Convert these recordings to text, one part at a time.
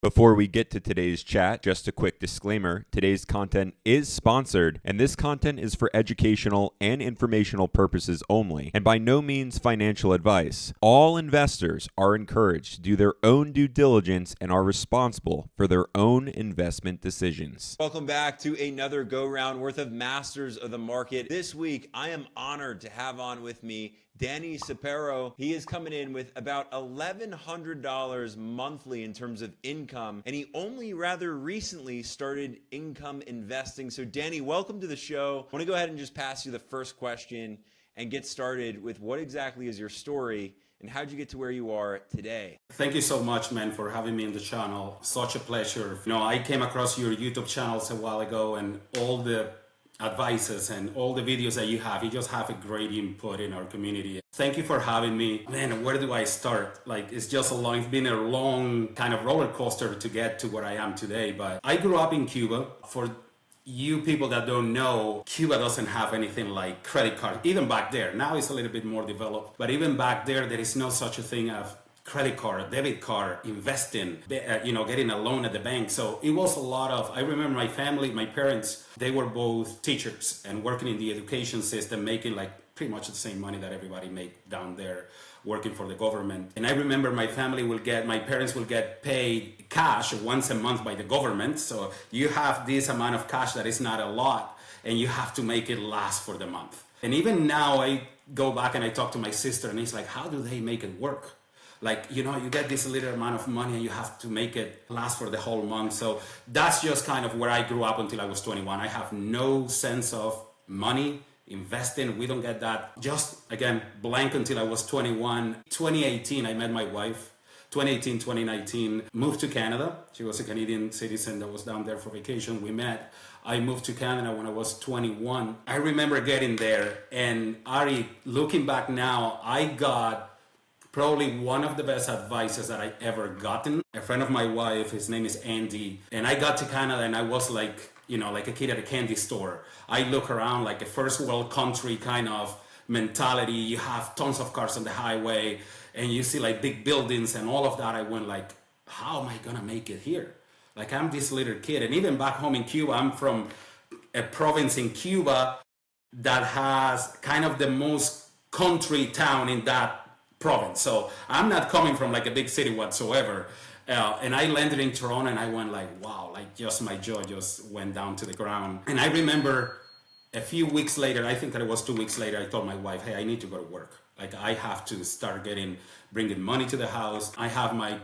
Before we get to today's chat, just a quick disclaimer. Today's content is sponsored, and this content is for educational and informational purposes only, and by no means financial advice. All investors are encouraged to do their own due diligence and are responsible for their own investment decisions. Welcome back to another go-round worth of Masters of the Market. This week, I am honored to have on with me Danny Sapero. He is coming in with about $1,100 monthly in terms of income, and he only rather recently started income investing. So Danny, welcome to the show. I want to go ahead and just pass you the first question and get started with what exactly is your story and how'd you get to where you are today? Thank you so much, man, for having me on the channel. Such a pleasure. I came across your YouTube channels a while ago, and all the advices and all the videos that you just have a great input in our community. Thank you for having me. Man, where do I start? It's been a long kind of roller coaster to get to where I am today. But I grew up in Cuba. For you people that don't know, Cuba doesn't have anything like credit card. Even back there, now it's a little bit more developed. But even back there is no such a thing as credit card, debit card, investing, getting a loan at the bank. So it was a lot of, I remember my family, my parents, they were both teachers and working in the education system, making pretty much the same money that everybody make down there working for the government. And I remember my parents will get paid cash once a month by the government. So you have this amount of cash that is not a lot, and you have to make it last for the month. And even now I go back and I talk to my sister, and it's like, how do they make it work? You get this little amount of money and you have to make it last for the whole month. So that's just kind of where I grew up until I was 21. I have no sense of money, investing. We don't get that. Just, again, blank until I was 21. 2018, I met my wife. 2018, 2019, moved to Canada. She was a Canadian citizen that was down there for vacation. We met. I moved to Canada when I was 21. I remember getting there, and Ari, looking back now, I got probably one of the best advices that I ever gotten. A friend of my wife, his name is Andy, and I got to Canada and I was like a kid at a candy store. I look around like a first world country kind of mentality. You have tons of cars on the highway and you see big buildings and all of that. I went how am I gonna make it here? I'm this little kid. And even back home in Cuba, I'm from a province in Cuba that has kind of the most country town in that province. So I'm not coming from a big city whatsoever. And I landed in Toronto and I went wow, just my jaw just went down to the ground. And I remember a few weeks later, I think that it was 2 weeks later, I told my wife, hey, I need to go to work. I have to start bringing money to the house. I have my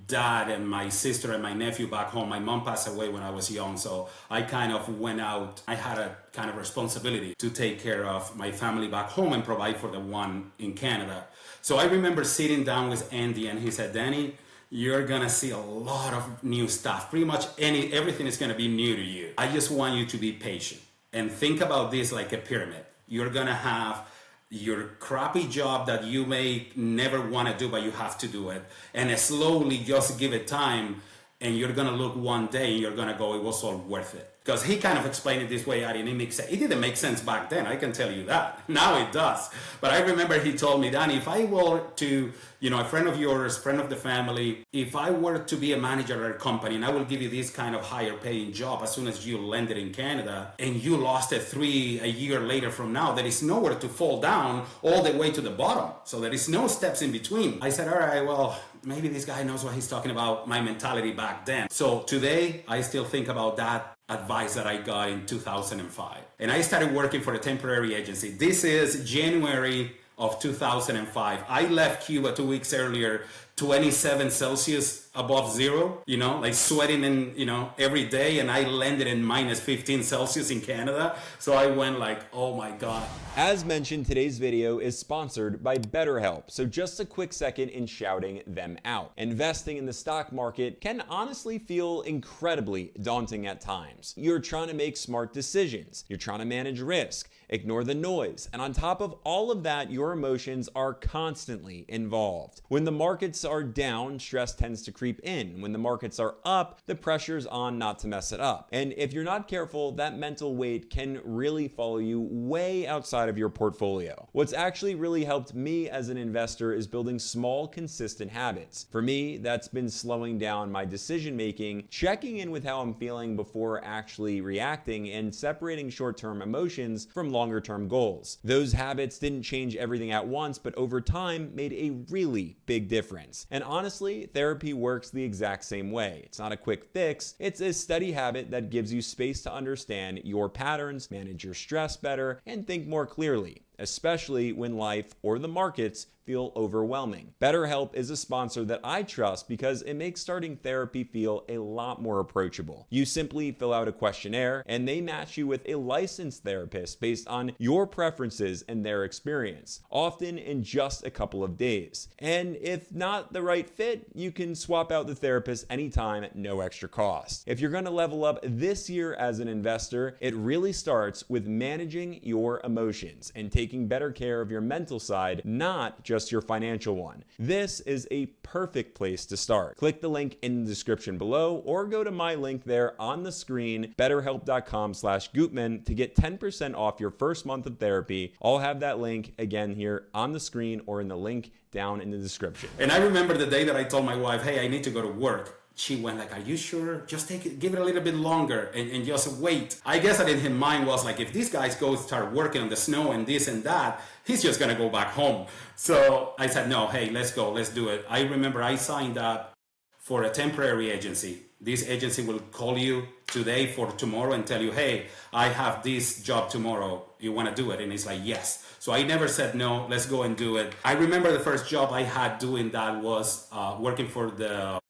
dad and my sister and my nephew back home. My mom passed away when I was young, so I kind of went out. I had a kind of responsibility to take care of my family back home and provide for the one in Canada. So I remember sitting down with Andy and he said, Danny, you're gonna see a lot of new stuff. Pretty much everything is gonna be new to you. I just want you to be patient and think about this like a pyramid. You're gonna have your crappy job that you may never want to do, but you have to do it, and slowly just give it time, and you're gonna look one day and you're gonna go, it was all worth it. Because he kind of explained it this way, Ari, and it didn't make sense back then, I can tell you that. Now it does. But I remember he told me, Danny, if I were to, a friend of yours, friend of the family, if I were to be a manager at a company and I will give you this kind of higher paying job as soon as you landed in Canada and you lost it a year later from now, there is nowhere to fall down all the way to the bottom. So there is no steps in between. I said, all right, well, maybe this guy knows what he's talking about, my mentality back then. So today, I still think about that advice that I got in 2005. And I started working for a temporary agency. This is January of 2005. I left Cuba 2 weeks earlier, 27 Celsius above zero, sweating in, every day. And I landed in minus 15 Celsius in Canada. So I went oh my God. As mentioned, today's video is sponsored by BetterHelp. So just a quick second in shouting them out. Investing in the stock market can honestly feel incredibly daunting at times. You're trying to make smart decisions. You're trying to manage risk, ignore the noise. And on top of all of that, your emotions are constantly involved. When the markets are down, stress tends to creep creep in. When the markets are up, the pressure's on not to mess it up. And if you're not careful, that mental weight can really follow you way outside of your portfolio. What's actually really helped me as an investor is building small, consistent habits. For me, that's been slowing down my decision making, checking in with how I'm feeling before actually reacting, and separating short-term emotions from longer-term goals. Those habits didn't change everything at once, but over time made a really big difference. And honestly, therapy works the exact same way. It's not a quick fix, it's a steady habit that gives you space to understand your patterns, manage your stress better, and think more clearly, especially when life or the markets feel overwhelming. BetterHelp is a sponsor that I trust because it makes starting therapy feel a lot more approachable. You simply fill out a questionnaire and they match you with a licensed therapist based on your preferences and their experience, often in just a couple of days. And if not the right fit, you can swap out the therapist anytime at no extra cost. If you're going to level up this year as an investor, it really starts with managing your emotions and taking better care of your mental side, not just your financial one. This is a perfect place to start. Click the link in the description below or go to my link there on the screen, betterhelp.com/Gutman, to get 10% off your first month of therapy. I'll have that link again here on the screen or in the link down in the description. And I remember the day that I told my wife, hey, I need to go to work. She went like, are you sure? Just give it a little bit longer and just wait. I guess that in her mind was like, if these guys go start working on the snow and this and that, he's just gonna go back home. So I said, no, hey, let's go, let's do it. I remember I signed up for a temporary agency. This agency will call you today for tomorrow and tell you, hey, I have this job tomorrow. You wanna do it? And it's like, yes. So I never said no, let's go and do it. I remember the first job I had doing that was working for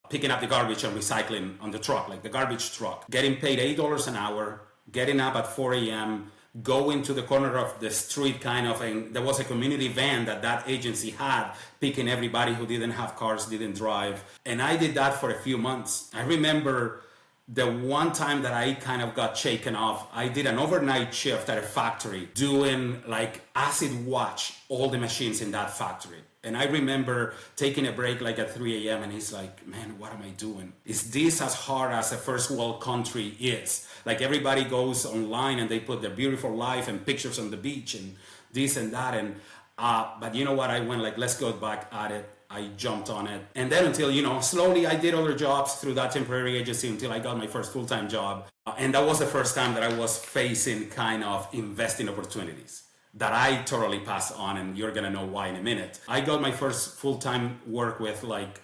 picking up the garbage and recycling on the truck, like the garbage truck. Getting paid $8 an hour, getting up at 4 a.m., going to the corner of the street kind of, and there was a community van that agency had, picking everybody who didn't have cars, didn't drive. And I did that for a few months. I remember the one time that I kind of got shaken off, I did an overnight shift at a factory doing like acid watch all the machines in that factory. And I remember taking a break like at 3 a.m. and he's like, man, what am I doing? Is this as hard as a first world country is? Like everybody goes online and they put their beautiful life and pictures on the beach and this and that. And but you know what? I went like, let's go back at it. I jumped on it. And then until, slowly I did other jobs through that temporary agency until I got my first full-time job. And that was the first time that I was facing kind of investing opportunities that I totally passed on, and you're gonna know why in a minute. I got my first full-time work with like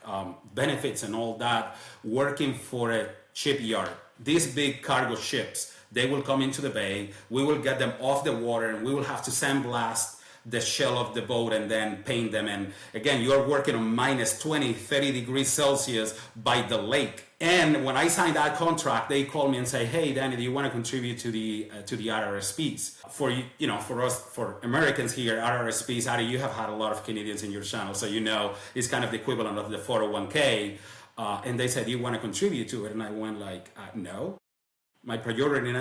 benefits and all that, working for a shipyard. These big cargo ships, they will come into the bay, we will get them off the water, and we will have to sandblast the shell of the boat and then paint them. And again, you're working on minus 20, 30 degrees Celsius by the lake. And when I signed that contract, they called me and say, hey, Danny, do you want to contribute to the RRSPs? For us, for Americans here, RRSPs, Ari, you have had a lot of Canadians in your channel, so it's kind of the equivalent of the 401k. And they said, do you want to contribute to it? And I went like, no. My priority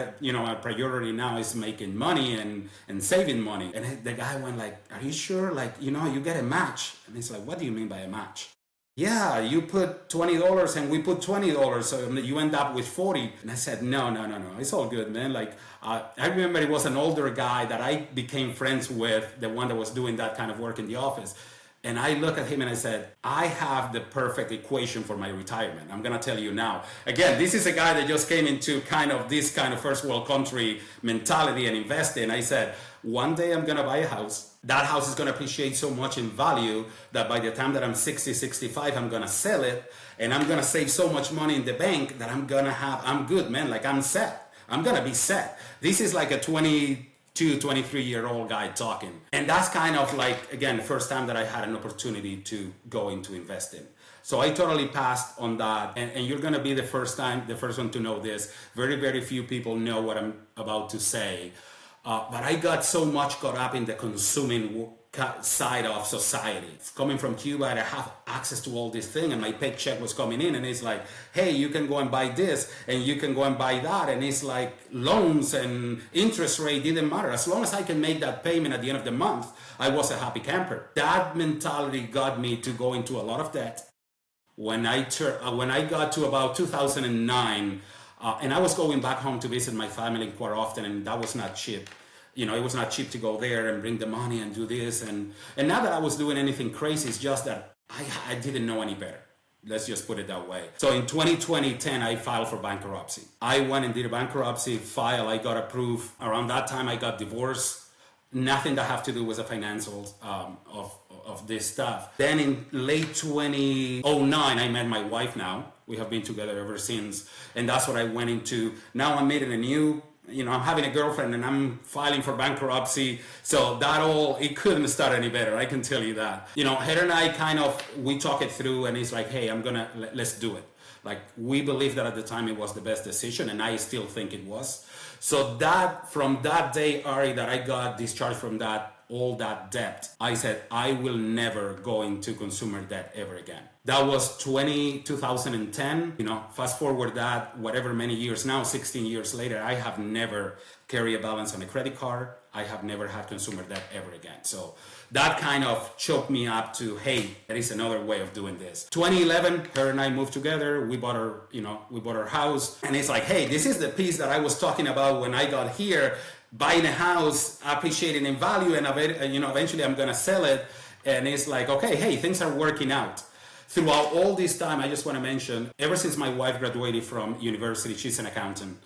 now is making money and saving money. And the guy went like, are you sure? Like, you get a match. And he's like, what do you mean by a match? Yeah, you put $20 and we put $20, so you end up with 40. And I said, no, it's all good, man. Like, I remember it was an older guy that I became friends with, the one that was doing that kind of work in the office. And I look at him and I said, I have the perfect equation for my retirement. I'm going to tell you now. Again, this is a guy that just came into this kind of first world country mentality and investing. I said, one day I'm going to buy a house. That house is going to appreciate so much in value that by the time that I'm 60, 65, I'm going to sell it. And I'm going to save so much money in the bank that I'm good, man. Like I'm set. I'm going to be set. This is like a 23-year-old guy talking. And that's kind of like, again, the first time that I had an opportunity to go into investing. So I totally passed on that. And you're going to be the first one to know this. Very, very few people know what I'm about to say. But I got so much caught up in the consuming side of society. Coming from Cuba, I have access to all this thing, and my paycheck was coming in, and it's like, hey, you can go and buy this, and you can go and buy that, and it's like loans and interest rate didn't matter. As long as I can make that payment at the end of the month, I was a happy camper. That mentality got me to go into a lot of debt. When I got to about 2009, and I was going back home to visit my family quite often, and that was not cheap. It was not cheap to go there and bring the money and do this. And not that I was doing anything crazy, it's just that I didn't know any better. Let's just put it that way. So in 2010, I filed for bankruptcy. I went and did a bankruptcy file. I got approved. Around that time, I got divorced. Nothing that have to do with the financials of this stuff. Then in late 2009, I met my wife now. We have been together ever since. And that's what I went into. Now I'm meeting a new, I'm having a girlfriend and I'm filing for bankruptcy. So it couldn't start any better. I can tell you that. Her and I we talk it through, and it's like, hey, let's do it. Like, we believe that at the time it was the best decision, and I still think it was. So from that day, Ari, that I got discharged from all that debt, I said, I will never go into consumer debt ever again. That was 2010. Fast forward that, whatever many years now, 16 years later, I have never carried a balance on a credit card. I have never had consumer debt ever again. So that kind of choked me up to, hey, there is another way of doing this. 2011, her and I moved together. We bought our house, and it's like, hey, this is the piece that I was talking about when I got here. Buying a house, appreciating in value, and eventually I'm gonna sell it. And it's like, okay, hey, things are working out. Throughout all this time, I just want to mention, ever since my wife graduated from university, she's an accountant.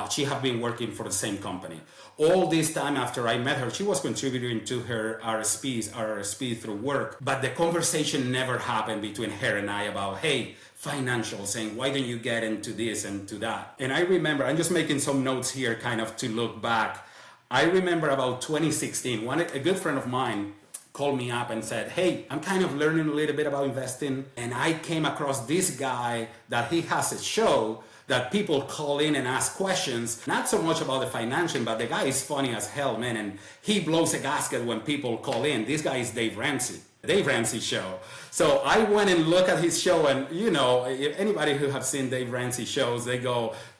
She have been working for the same company. All this time after I met her, she was contributing to her RSP through work, but the conversation never happened between her and I about, hey, financial, saying, why don't you get into this and to that? And I remember, I'm just making some notes here kind of to look back. I remember about 2016, a good friend of mine called me up and said, hey, I'm kind of learning a little bit about investing, and I came across this guy that he has a show that people call in and ask questions, not so much about the financial, but the guy is funny as hell, man, and he blows a gasket when people call in. This guy is Dave Ramsey show. So I went and looked at his show, and if anybody who have seen Dave Ramsey shows,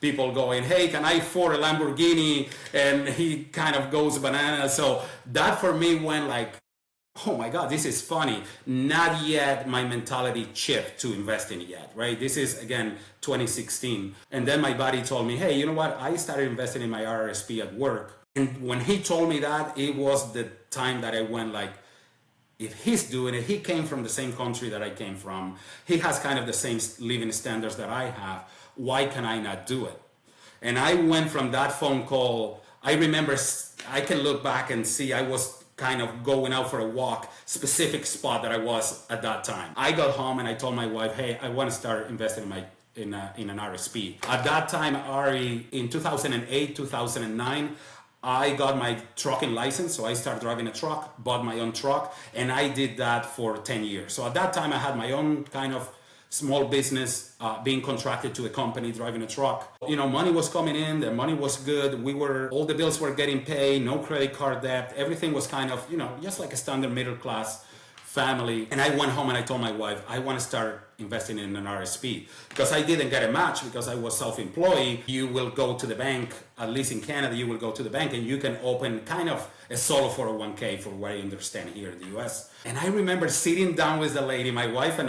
people going, hey, can I afford a Lamborghini? And he kind of goes bananas. So that for me went like, oh my God, this is funny. Not yet my mentality shift to investing yet, right? This is, again, 2016. And then my buddy told me, hey, you know what? I started investing in my RRSP at work. And when he told me that, it was the time that I went like, if he's doing it, he came from the same country that I came from. He has kind of the same living standards that I have. Why can I not do it? And I went from that phone call. I remember, I can look back and see I was kind of going out for a walk, specific spot that I was at that time. I got home and I told my wife, hey, I want to start investing in an RSP. At that time, Ari, in 2008, 2009, I got my trucking license, so I started driving a truck, bought my own truck, and I did that for 10 years. So at that time, I had my own kind of small business, being contracted to a company, driving a truck. Money was coming in, the money was good. All the bills were getting paid, no credit card debt. Everything was kind of, just like a standard middle class family. And I went home and I told my wife, I want to start investing in an RSP because I didn't get a match because I was self-employed. You will go to the bank, at least in Canada, you will go to the bank and you can open kind of a solo 401k for what I understand here in the US. And I remember sitting down with the lady, my wife and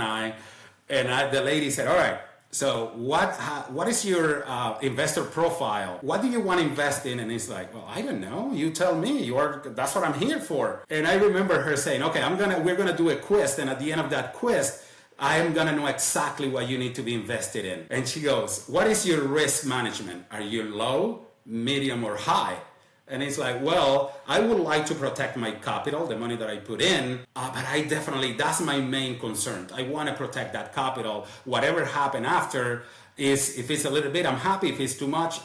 the lady said, all right, so what is your investor profile? What do you want to invest in? And it's like, well, I don't know. You tell me. That's what I'm here for. And I remember her saying, okay, we're gonna do a quiz, and at the end of that quiz, I am gonna know exactly what you need to be invested in. And she goes, what is your risk management? Are you low, medium, or high? And it's like, well, I would like to protect my capital, the money that I put in, but that's my main concern. I want to protect that capital. Whatever happened after is, if it's a little bit, I'm happy. If it's too much,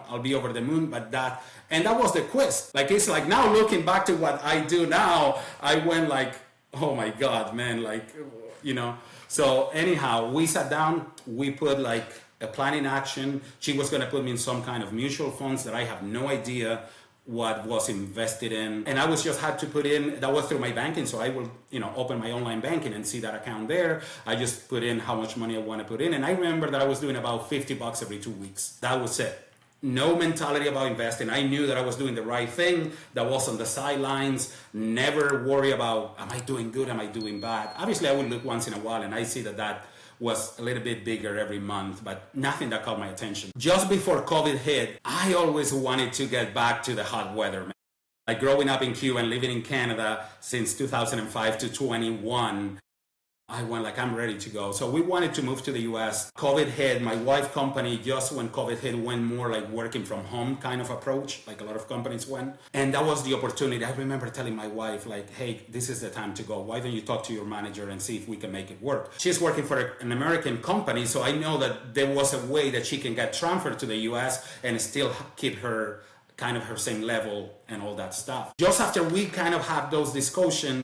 I'll be over the moon, and that was the quiz. Like, it's like now looking back to what I do now, I went like, oh my God, man, So anyhow, we sat down, we put like a plan in action. She was going to put me in some kind of mutual funds that I have no idea what was invested in. And I had to put in, that was through my banking. So I will, open my online banking and see that account there. I just put in how much money I want to put in. And I remember that I was doing about $50 every 2 weeks. That was it. No mentality about investing. I knew that I was doing the right thing. That was on the sidelines. Never worry about, am I doing good? Am I doing bad? Obviously, I would look once in a while and I see that was a little bit bigger every month, but nothing that caught my attention. Just before COVID hit, I always wanted to get back to the hot weather, man. Like growing up in Cuba and living in Canada since 2005 to 21, I went like, I'm ready to go. So we wanted to move to the US. COVID hit. My wife's company, just when COVID hit, went more like working from home kind of approach, like a lot of companies went. And that was the opportunity. I remember telling my wife, like, hey, this is the time to go. Why don't you talk to your manager and see if we can make it work? She's working for an American company, so I know that there was a way that she can get transferred to the US and still keep her kind of her same level and all that stuff. Just after we kind of had those discussions,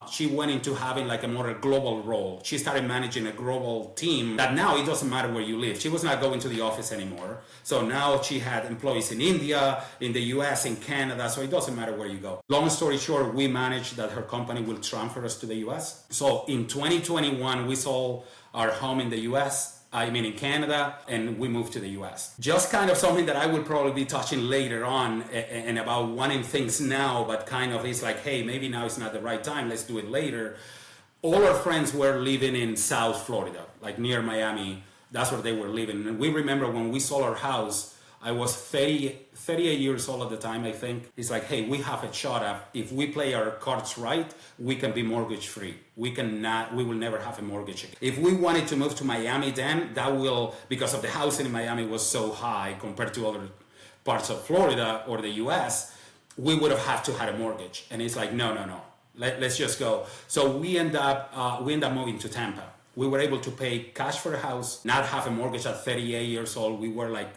she went into having like a more global role. She started managing a global team that now it doesn't matter where you live. She was not going to the office anymore. So now she had employees in India, in the US, in Canada. So it doesn't matter where you go. Long story short, we managed that her company will transfer us to the US. So in 2021, we sold our home in the US. In Canada, and we moved to the US. Just kind of something that I will probably be touching later on and about wanting things now, but kind of it's like, hey, maybe now is not the right time, let's do it later. All our friends were living in South Florida, like near Miami. That's where they were living. And we remember when we sold our house, I was 38 years old at the time, I think. It's like, hey, we have a shot at, if we play our cards right, we can be mortgage free. We will never have a mortgage again. If we wanted to move to Miami then, that will, because of the housing in Miami was so high compared to other parts of Florida or the US, we would have had to have a mortgage. And it's like, no. Let's just go. So we end up moving to Tampa. We were able to pay cash for a house, not have a mortgage at 38 years old. We were like,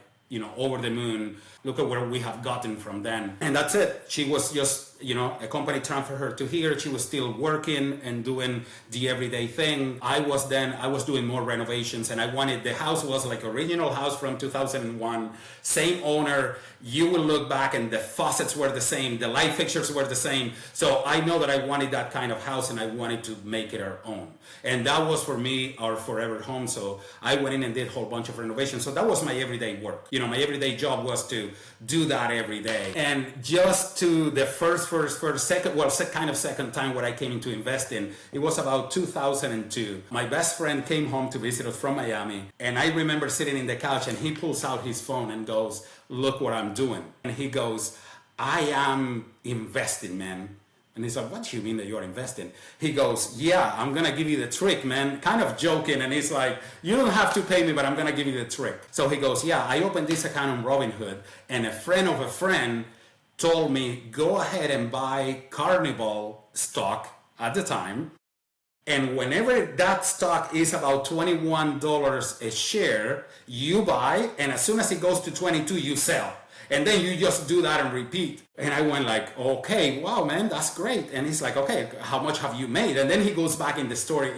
over the moon. Look at where we have gotten from then. And that's it. She was just, a company transferred her to here. She was still working and doing the everyday thing. I was doing more renovations, and the house was like original house from 2001, same owner. You will look back and the faucets were the same. The light fixtures were the same. So I know that I wanted that kind of house and I wanted to make it our own. And that was for me our forever home. So I went in and did a whole bunch of renovations. So that was my everyday work. My everyday job was to do that every day. And just to the second time what I came into investing, it was about 2002. My best friend came home to visit us from Miami. And I remember sitting in the couch and he pulls out his phone and goes, look what I'm doing. And he goes, I am investing, man. And he's like, what do you mean that you're investing? He goes, yeah, I'm going to give you the trick, man. Kind of joking. And he's like, you don't have to pay me, but I'm going to give you the trick. So he goes, yeah, I opened this account on Robinhood. And a friend of a friend told me, go ahead and buy Carnival stock at the time. And whenever that stock is about $21 a share, you buy. And as soon as it goes to 22, you sell. And then you just do that and repeat. And I went like, okay, wow, man, that's great. And he's like, okay, how much have you made? And then he goes back in the story,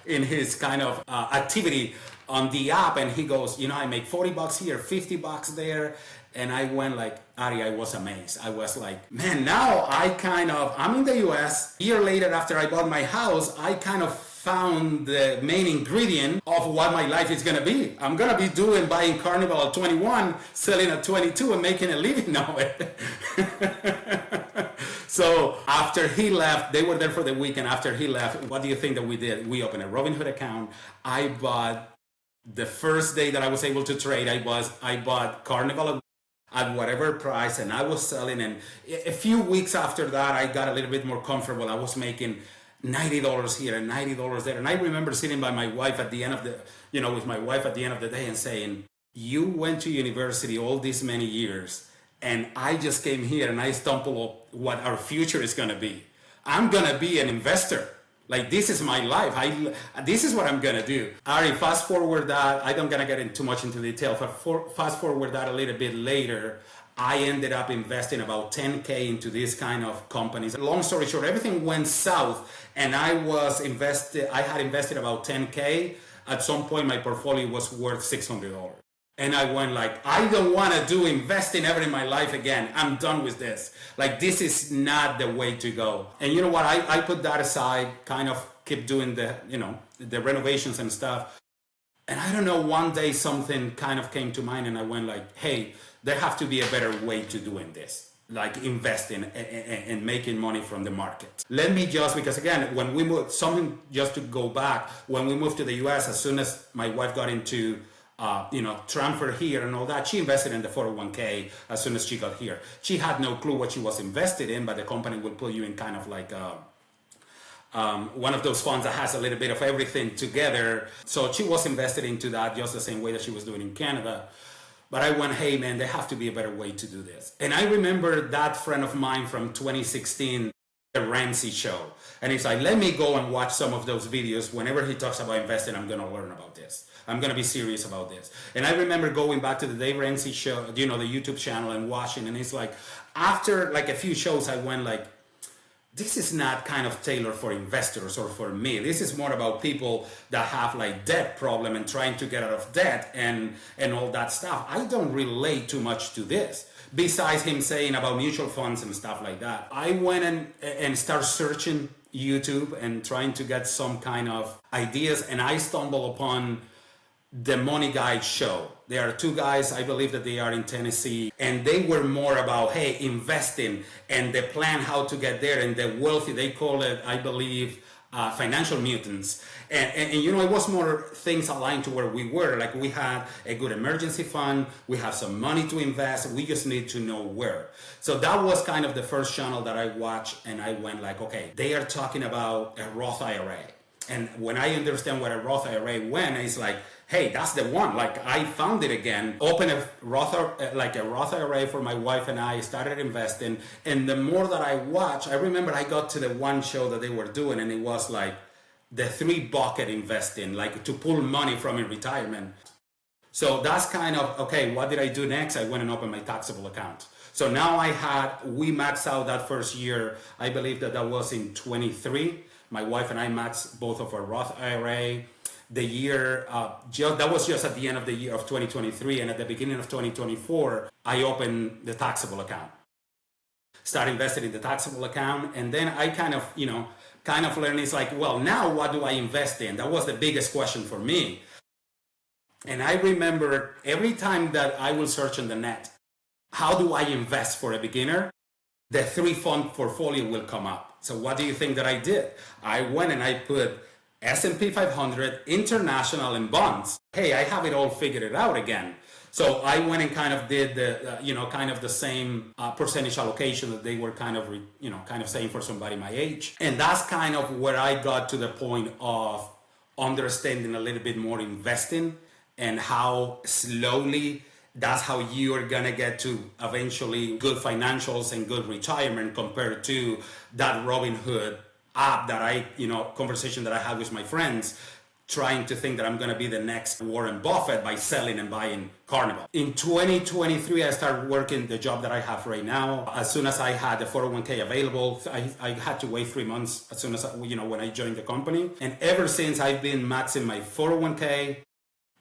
in his kind of activity on the app. And he goes, I make $40 here, $50 there. And I went like, Ari, I was amazed. I was like, man, now I'm in the US. A year later, after I bought my house, I kind of found the main ingredient of what my life is going to be. I'm going to be buying Carnival at 21, selling at 22 and making a living now. So after he left, they were there for the weekend. After he left, what do you think that we did? We opened a Robinhood account. I bought, the first day that I was able to trade, I bought Carnival at whatever price, and I was selling. And a few weeks after that, I got a little bit more comfortable. I was making $90 here and $90 there. And I remember sitting by my wife at the end of with my wife at the end of the day and saying, you went to university all these many years, and I just came here and I stumbled up what our future is going to be. I'm going to be an investor. Like, this is my life. This is what I'm going to do. Ari, fast forward that. I don't going to get too much into detail. Fast forward that a little bit later. I ended up investing about $10K into these kind of companies. Long story short, everything went south, and I had invested about $10K. At some point, my portfolio was worth $600. And I went like, I don't want to do investing ever in my life again. I'm done with this. Like, this is not the way to go. And you know what? I put that aside, kind of keep doing the renovations and stuff. And I don't know, one day something kind of came to mind, and I went like, hey, there have to be a better way to doing this. like investing and making money from the market. Let me just, because again, when we moved, something just to go back, when we moved to the US, as soon as my wife got into transfer here and all that, she invested in the 401k as soon as she got here. She had no clue what she was invested in, but the company will put you in kind of like one of those funds that has a little bit of everything together. So she was invested into that just the same way that she was doing in Canada. But I went, hey man, there have to be a better way to do this. And I remember that friend of mine from 2016, the Ramsey show. And he's like, let me go and watch some of those videos. Whenever he talks about investing, I'm gonna learn about this. I'm gonna be serious about this. And I remember going back to the Dave Ramsey show, the YouTube channel, and watching, and it's like, after like a few shows, I went like, this is not kind of tailored for investors or for me. This is more about people that have like debt problem and trying to get out of debt and all that stuff. I don't relate too much to this, besides him saying about mutual funds and stuff like that. I went and started searching YouTube and trying to get some kind of ideas, and I stumbled upon the Money Guide show. There are two guys, I believe that they are in Tennessee, and they were more about, hey, investing and the plan how to get there, and the wealthy, they call it, I believe, financial mutants. And it was more things aligned to where we were. Like, we had a good emergency fund, we have some money to invest, we just need to know where. So that was kind of the first channel that I watched, and I went like, okay, they are talking about a Roth IRA. And when I understand what a Roth IRA when, it's like, hey, that's the one. Like, I found it again, opened a Roth IRA for my wife and I, started investing. And the more that I watched, I remember I got to the one show that they were doing, and it was like the 3-bucket investing, like to pull money from in retirement. So that's kind of, okay, what did I do next? I went and opened my taxable account. So now we maxed out that first year. I believe that was in 23. My wife and I maxed both of our Roth IRA. The year, that was just at the end of the year of 2023, and at the beginning of 2024, I opened the taxable account. Started investing in the taxable account, and then I kind of learned, it's like, well, now what do I invest in? That was the biggest question for me. And I remember every time that I will search on the net, how do I invest for a beginner? The 3-fund portfolio will come up. So what do you think that I did? I went and I put S&P 500, international, and bonds. Hey, I have it all figured out again. So I went and kind of did the same percentage allocation that they were kind of saying for somebody my age. And that's kind of where I got to the point of understanding a little bit more investing, and how slowly that's how you are gonna get to eventually good financials and good retirement, compared to that Robinhood app that conversation that I had with my friends, trying to think that I'm gonna be the next Warren Buffett by selling and buying Carnival. In 2023, I started working the job that I have right now. As soon as I had the 401k available, I had to wait 3 months as soon as when I joined the company. And ever since, I've been maxing my 401k,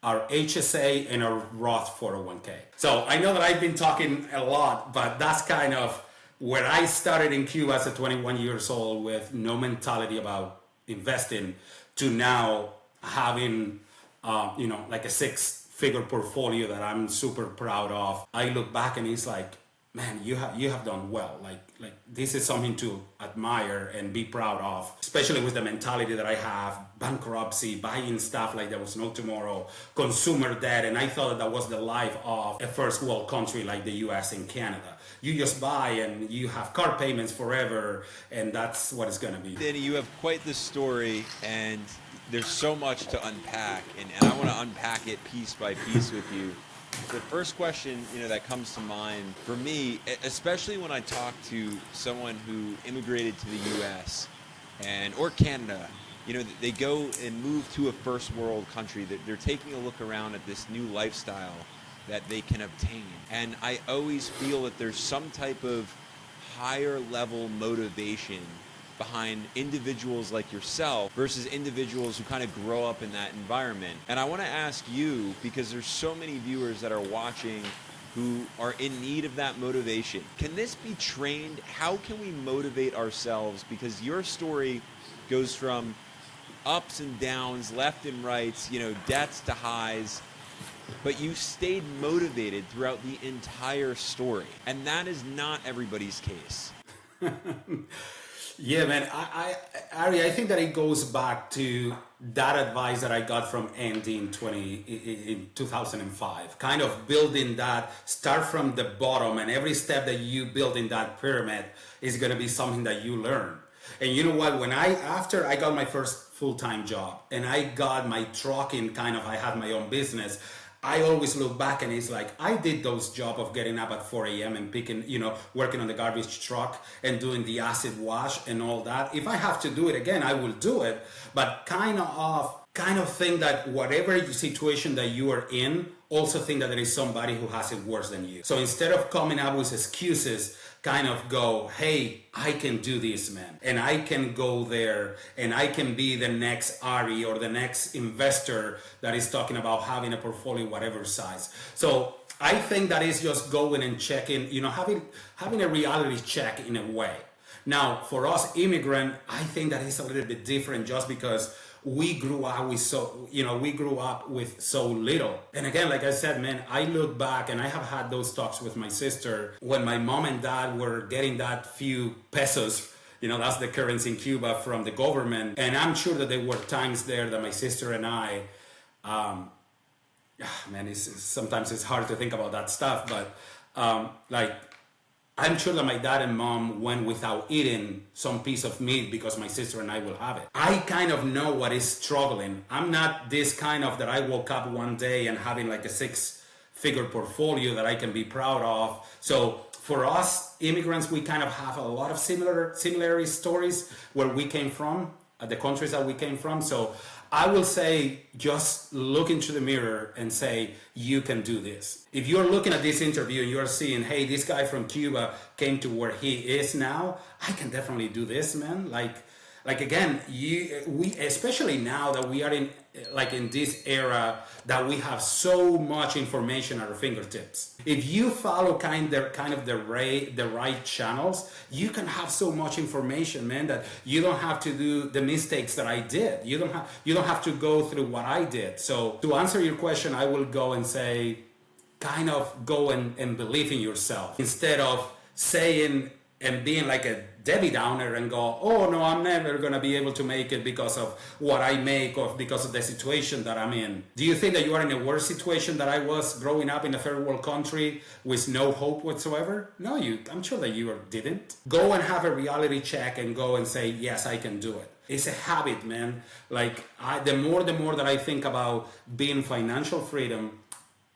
our HSA, and our Roth 401k. So I know that I've been talking a lot, but that's kind of where I started in Cuba as a 21 years old with no mentality about investing, to now having, like a 6-figure portfolio that I'm super proud of. I look back and it's like, man, you have done well. Like this is something to admire and be proud of, especially with the mentality that I have, bankruptcy, buying stuff like there was no tomorrow, consumer debt. And I thought that was the life of a first world country like the US and Canada. You just buy and you have car payments forever, and that's what it's going to be. Danny, you have quite the story, and there's so much to unpack, and I want to unpack it piece by piece with you. The first question, that comes to mind for me, especially when I talk to someone who immigrated to the U.S. or Canada, they go and move to a first world country, that they're taking a look around at this new lifestyle that they can obtain. And I always feel that there's some type of higher level motivation behind individuals like yourself versus individuals who kind of grow up in that environment. And I want to ask you, because there's so many viewers that are watching who are in need of that motivation. Can this be trained? How can we motivate ourselves? Because your story goes from ups and downs, left and rights, debts to highs. but you stayed motivated throughout the entire story. And that is not everybody's case. Yeah, man. Ari, I think that it goes back to that advice that I got from Andy in 2005. Kind of building that, start from the bottom, and every step that you build in that pyramid is going to be something that you learn. And you know what? After I got my first full-time job and I got my trucking I had my own business, I always look back and it's like, I did those jobs of getting up at 4 a.m. and picking, working on the garbage truck and doing the acid wash and all that. If I have to do it again, I will do it. But kind of think that whatever situation that you are in, also think that there is somebody who has it worse than you. So instead of coming up with excuses, kind of go, hey, I can do this, man. And I can go there and I can be the next Ari or the next investor that is talking about having a portfolio, whatever size. So I think that is just going and checking, having a reality check in a way. Now, for us immigrant, I think that is a little bit different just because we grew up with so little. And again, like I said, man, I look back and I have had those talks with my sister when my mom and dad were getting that few pesos, that's the currency in Cuba, from the government. And I'm sure that there were times there that my sister and I, sometimes it's hard to think about that stuff, but I'm sure that my dad and mom went without eating some piece of meat because my sister and I will have it. I kind of know what is struggling. I'm not this kind of that I woke up one day and having like a 6-figure portfolio that I can be proud of. So for us immigrants, we kind of have a lot of similar stories where we came from, the countries that we came from. So I will say, just look into the mirror and say, you can do this. If you're looking at this interview and you're seeing, hey, this guy from Cuba came to where he is now, I can definitely do this, man. Like again, we especially now that we are in this era that we have so much information at our fingertips. If you follow kind of the right channels, you can have so much information, man, that you don't have to do the mistakes that I did. You don't have to go through what I did. So to answer your question, I will go and say, kind of go and believe in yourself instead of saying and being like a Debbie Downer and go, oh no, I'm never gonna be able to make it because of what I make or because of the situation that I'm in. Do you think that you are in a worse situation than I was growing up in a third world country with no hope whatsoever? No, I'm sure that you didn't. Go and have a reality check and go and say, yes, I can do it. It's a habit, man. The more that I think about being financial freedom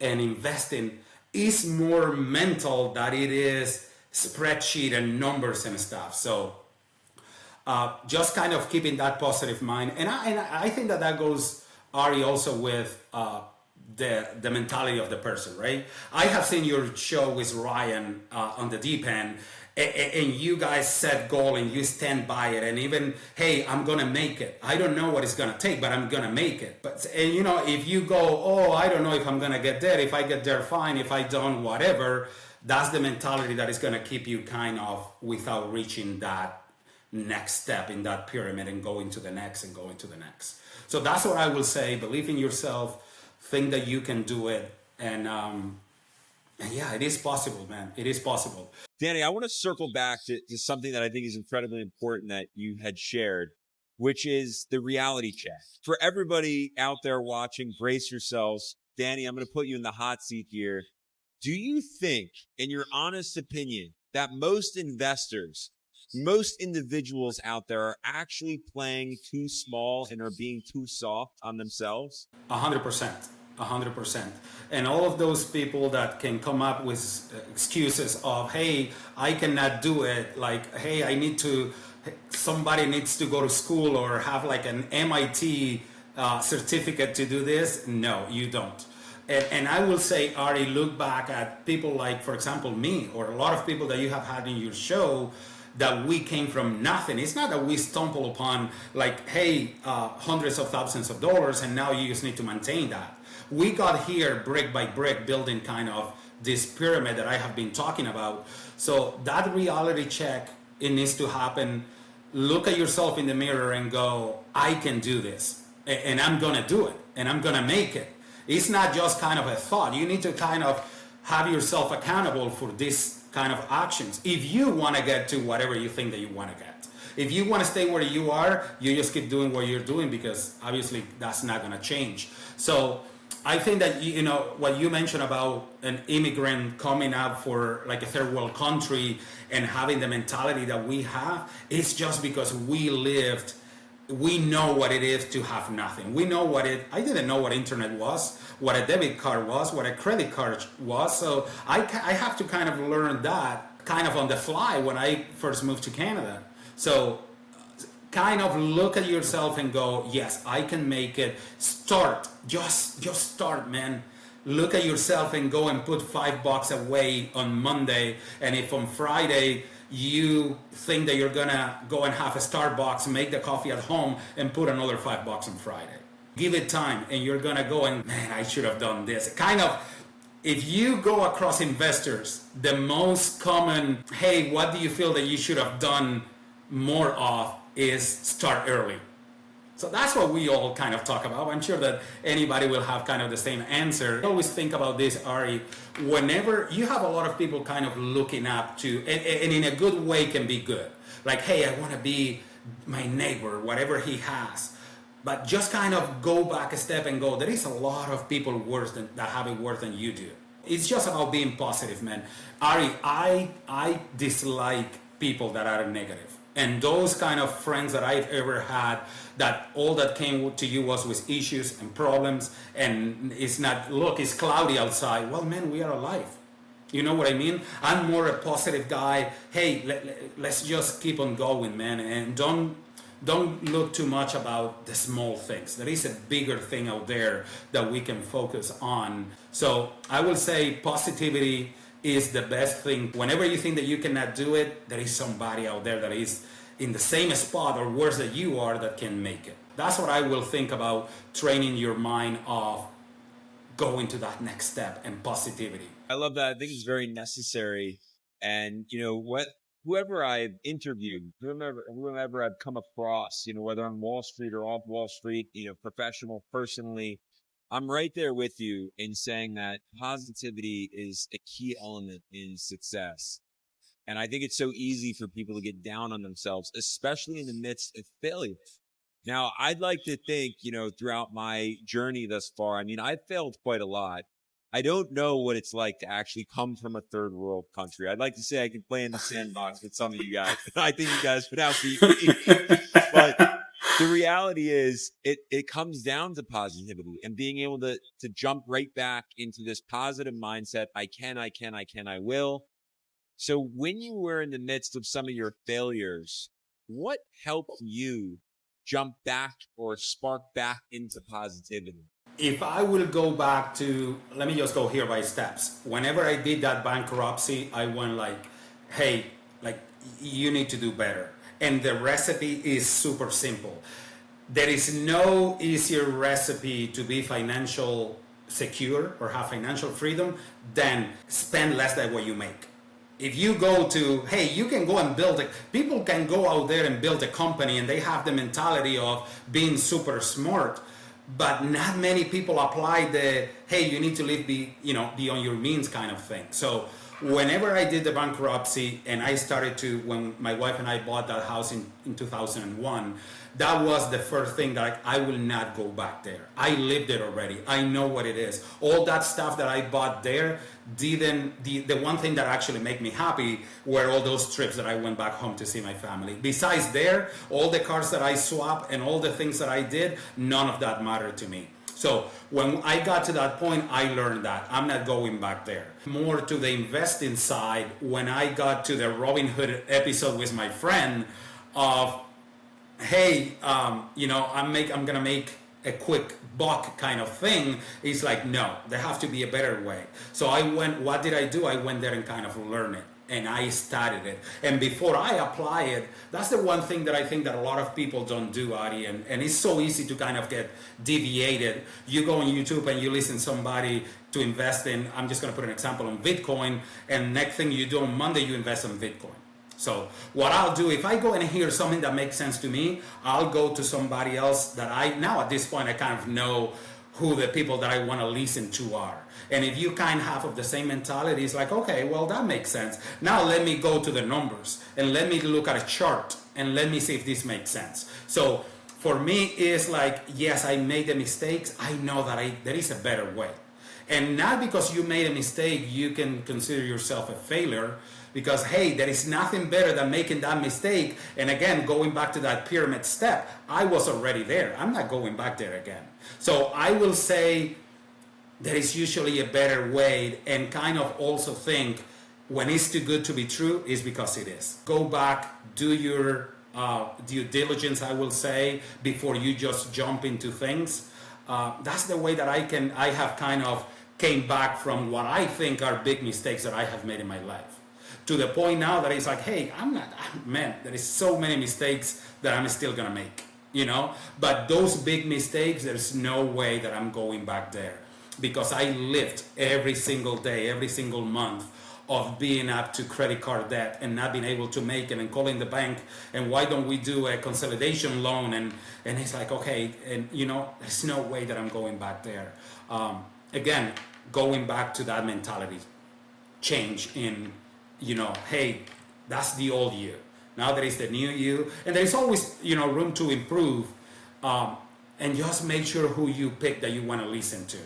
and investing, is more mental than it is spreadsheet and numbers and stuff. So just kind of keeping that positive mind. And I think that goes, Ari, also with the mentality of the person, right? I have seen your show with Ryan on the deep end, and you guys set goal and you stand by it, and even, hey, I'm gonna make it. I don't know what it's gonna take, but I'm gonna make it. If you go, oh, I don't know if I'm gonna get there. If I get there, fine. If I don't, whatever. That's the mentality that is gonna keep you kind of without reaching that next step in that pyramid and going to the next and going to the next. So that's what I will say. Believe in yourself. Think that you can do it, and yeah, it is possible, man. It is possible. Danny, I want to circle back to something that I think is incredibly important that you had shared, which is the reality check. For everybody out there watching, brace yourselves. Danny, I'm going to put you in the hot seat here. Do you think, in your honest opinion, that most investors, most individuals out there are actually playing too small and are being too soft on themselves? 100%. 100%. And all of those people that can come up with excuses of, hey, I cannot do it. Like, hey, somebody needs to go to school or have like an MIT certificate to do this. No, you don't. And I will say, Ari, look back at people like, for example, me, or a lot of people that you have had in your show, that we came from nothing. It's not that we stumble upon like, hey, hundreds of thousands of dollars and now you just need to maintain that. We got here brick by brick, building kind of this pyramid that I have been talking about. So that reality check, it needs to happen. Look at yourself in the mirror and go, I can do this, and I'm gonna do it, and I'm gonna make it. It's not just kind of a thought. You need to kind of have yourself accountable for this kind of actions. If you want to get to whatever you think that you want to get. If you want to stay where you are, you just keep doing what you're doing, because obviously that's not going to change. So I think that, you know, what you mentioned about an immigrant coming up for like a third world country and having the mentality that we have, it's just because we know what it is to have nothing. I didn't know what internet was, what a debit card was, what a credit card was. So I have to kind of learn that kind of on the fly when I first moved to Canada. So kind of look at yourself and go, yes, I can make it. Start, just start, man. Look at yourself and go and put $5 away on Monday. And if on Friday you think that you're gonna go and have a Starbucks, make the coffee at home, and put another $5 on Friday. Give it time, and you're gonna go and, man, I should have done this. Kind of, if you go across investors, the most common, hey, what do you feel that you should have done more of, is start early. So that's what we all kind of talk about. I'm sure that anybody will have kind of the same answer. I always think about this, Ari, whenever you have a lot of people kind of looking up to, and in a good way can be good. Like, hey, I want to be my neighbor, whatever he has. But just kind of go back a step and go, there is a lot of people that have it worse than you do. It's just about being positive, man. Ari, I dislike people that are negative. And those kind of friends that I've ever had, that all that came to you was with issues and problems, and it's not, look, it's cloudy outside. Well, man, we are alive. You know what I mean? I'm more a positive guy. Hey, let's just keep on going, man, and don't look too much about the small things. There is a bigger thing out there that we can focus on. So I will say positivity is the best thing. Whenever you think that you cannot do it, there is somebody out there that is in the same spot or worse than you are that can make it. That's what I will think about training your mind of going to that next step and positivity. I love that. I think it's very necessary. And you know whoever I've interviewed, whoever I've come across, you know, whether on Wall Street or off Wall Street, you know, professional, personally, I'm right there with you in saying that positivity is a key element in success. And I think it's so easy for people to get down on themselves, especially in the midst of failure. Now, I'd like to think, you know, throughout my journey thus far, I mean, I've failed quite a lot. I don't know what it's like to actually come from a third world country. I'd like to say I can play in the sandbox with some of you guys. I think you guys would outbeat me. But the reality is it comes down to positivity and being able to jump right back into this positive mindset. I will. So when you were in the midst of some of your failures, what helped you jump back or spark back into positivity? If I will go back to, let me just go here by steps. Whenever I did that bankruptcy, I went like, hey, like, you need to do better. And the recipe is super simple. There is no easier recipe to be financial secure or have financial freedom than spend less than what you make. If you go to, hey, you can go and people can go out there and build a company and they have the mentality of being super smart, but not many people apply the, hey, you need to live beyond your means kind of thing. So whenever I did the bankruptcy and I started to, when my wife and I bought that house in 2001, that was the first thing that I will not go back there. I lived it already. I know what it is. All that stuff that I bought there the one thing that actually made me happy were all those trips that I went back home to see my family. Besides there, all the cars that I swapped and all the things that I did, none of that mattered to me. So when I got to that point, I learned that I'm not going back there. More to the investing side, when I got to the Robin Hood episode with my friend of, hey, I'm gonna make a quick buck kind of thing. It's like, no, there have to be a better way. So what did I do? I went there and kind of learned it. And I started it. And before I apply it, that's the one thing that I think that a lot of people don't do, Ari. And it's so easy to kind of get deviated. You go on YouTube and you listen to somebody to invest in, I'm just going to put an example on Bitcoin. And next thing you do on Monday, you invest in Bitcoin. So what I'll do, if I go and hear something that makes sense to me, I'll go to somebody else that now at this point, I kind of know who the people that I want to listen to are. And if you kind of have the same mentality, it's like, okay, well, that makes sense. Now let me go to the numbers and let me look at a chart and let me see if this makes sense. So for me, it's like, yes, I made the mistakes. I know that there is a better way. And not because you made a mistake, you can consider yourself a failure. Because, hey, there is nothing better than making that mistake. And again, going back to that pyramid step, I was already there. I'm not going back there again. So I will say there is usually a better way, and kind of also think when it's too good to be true is because it is. Go back, do your due diligence, I will say, before you just jump into things. That's the way that I have kind of came back from what I think are big mistakes that I have made in my life. To the point now that it's like, hey, there is so many mistakes that I'm still gonna make, But those big mistakes, there's no way that I'm going back there. Because I lived every single day, every single month of being up to credit card debt and not being able to make it and calling the bank and why don't we do a consolidation loan? And it's like, okay, and there's no way that I'm going back there. Again, going back to that mentality change in, hey, that's the old you. Now there is the new you, and there is always, room to improve. And just make sure who you pick that you want to listen to.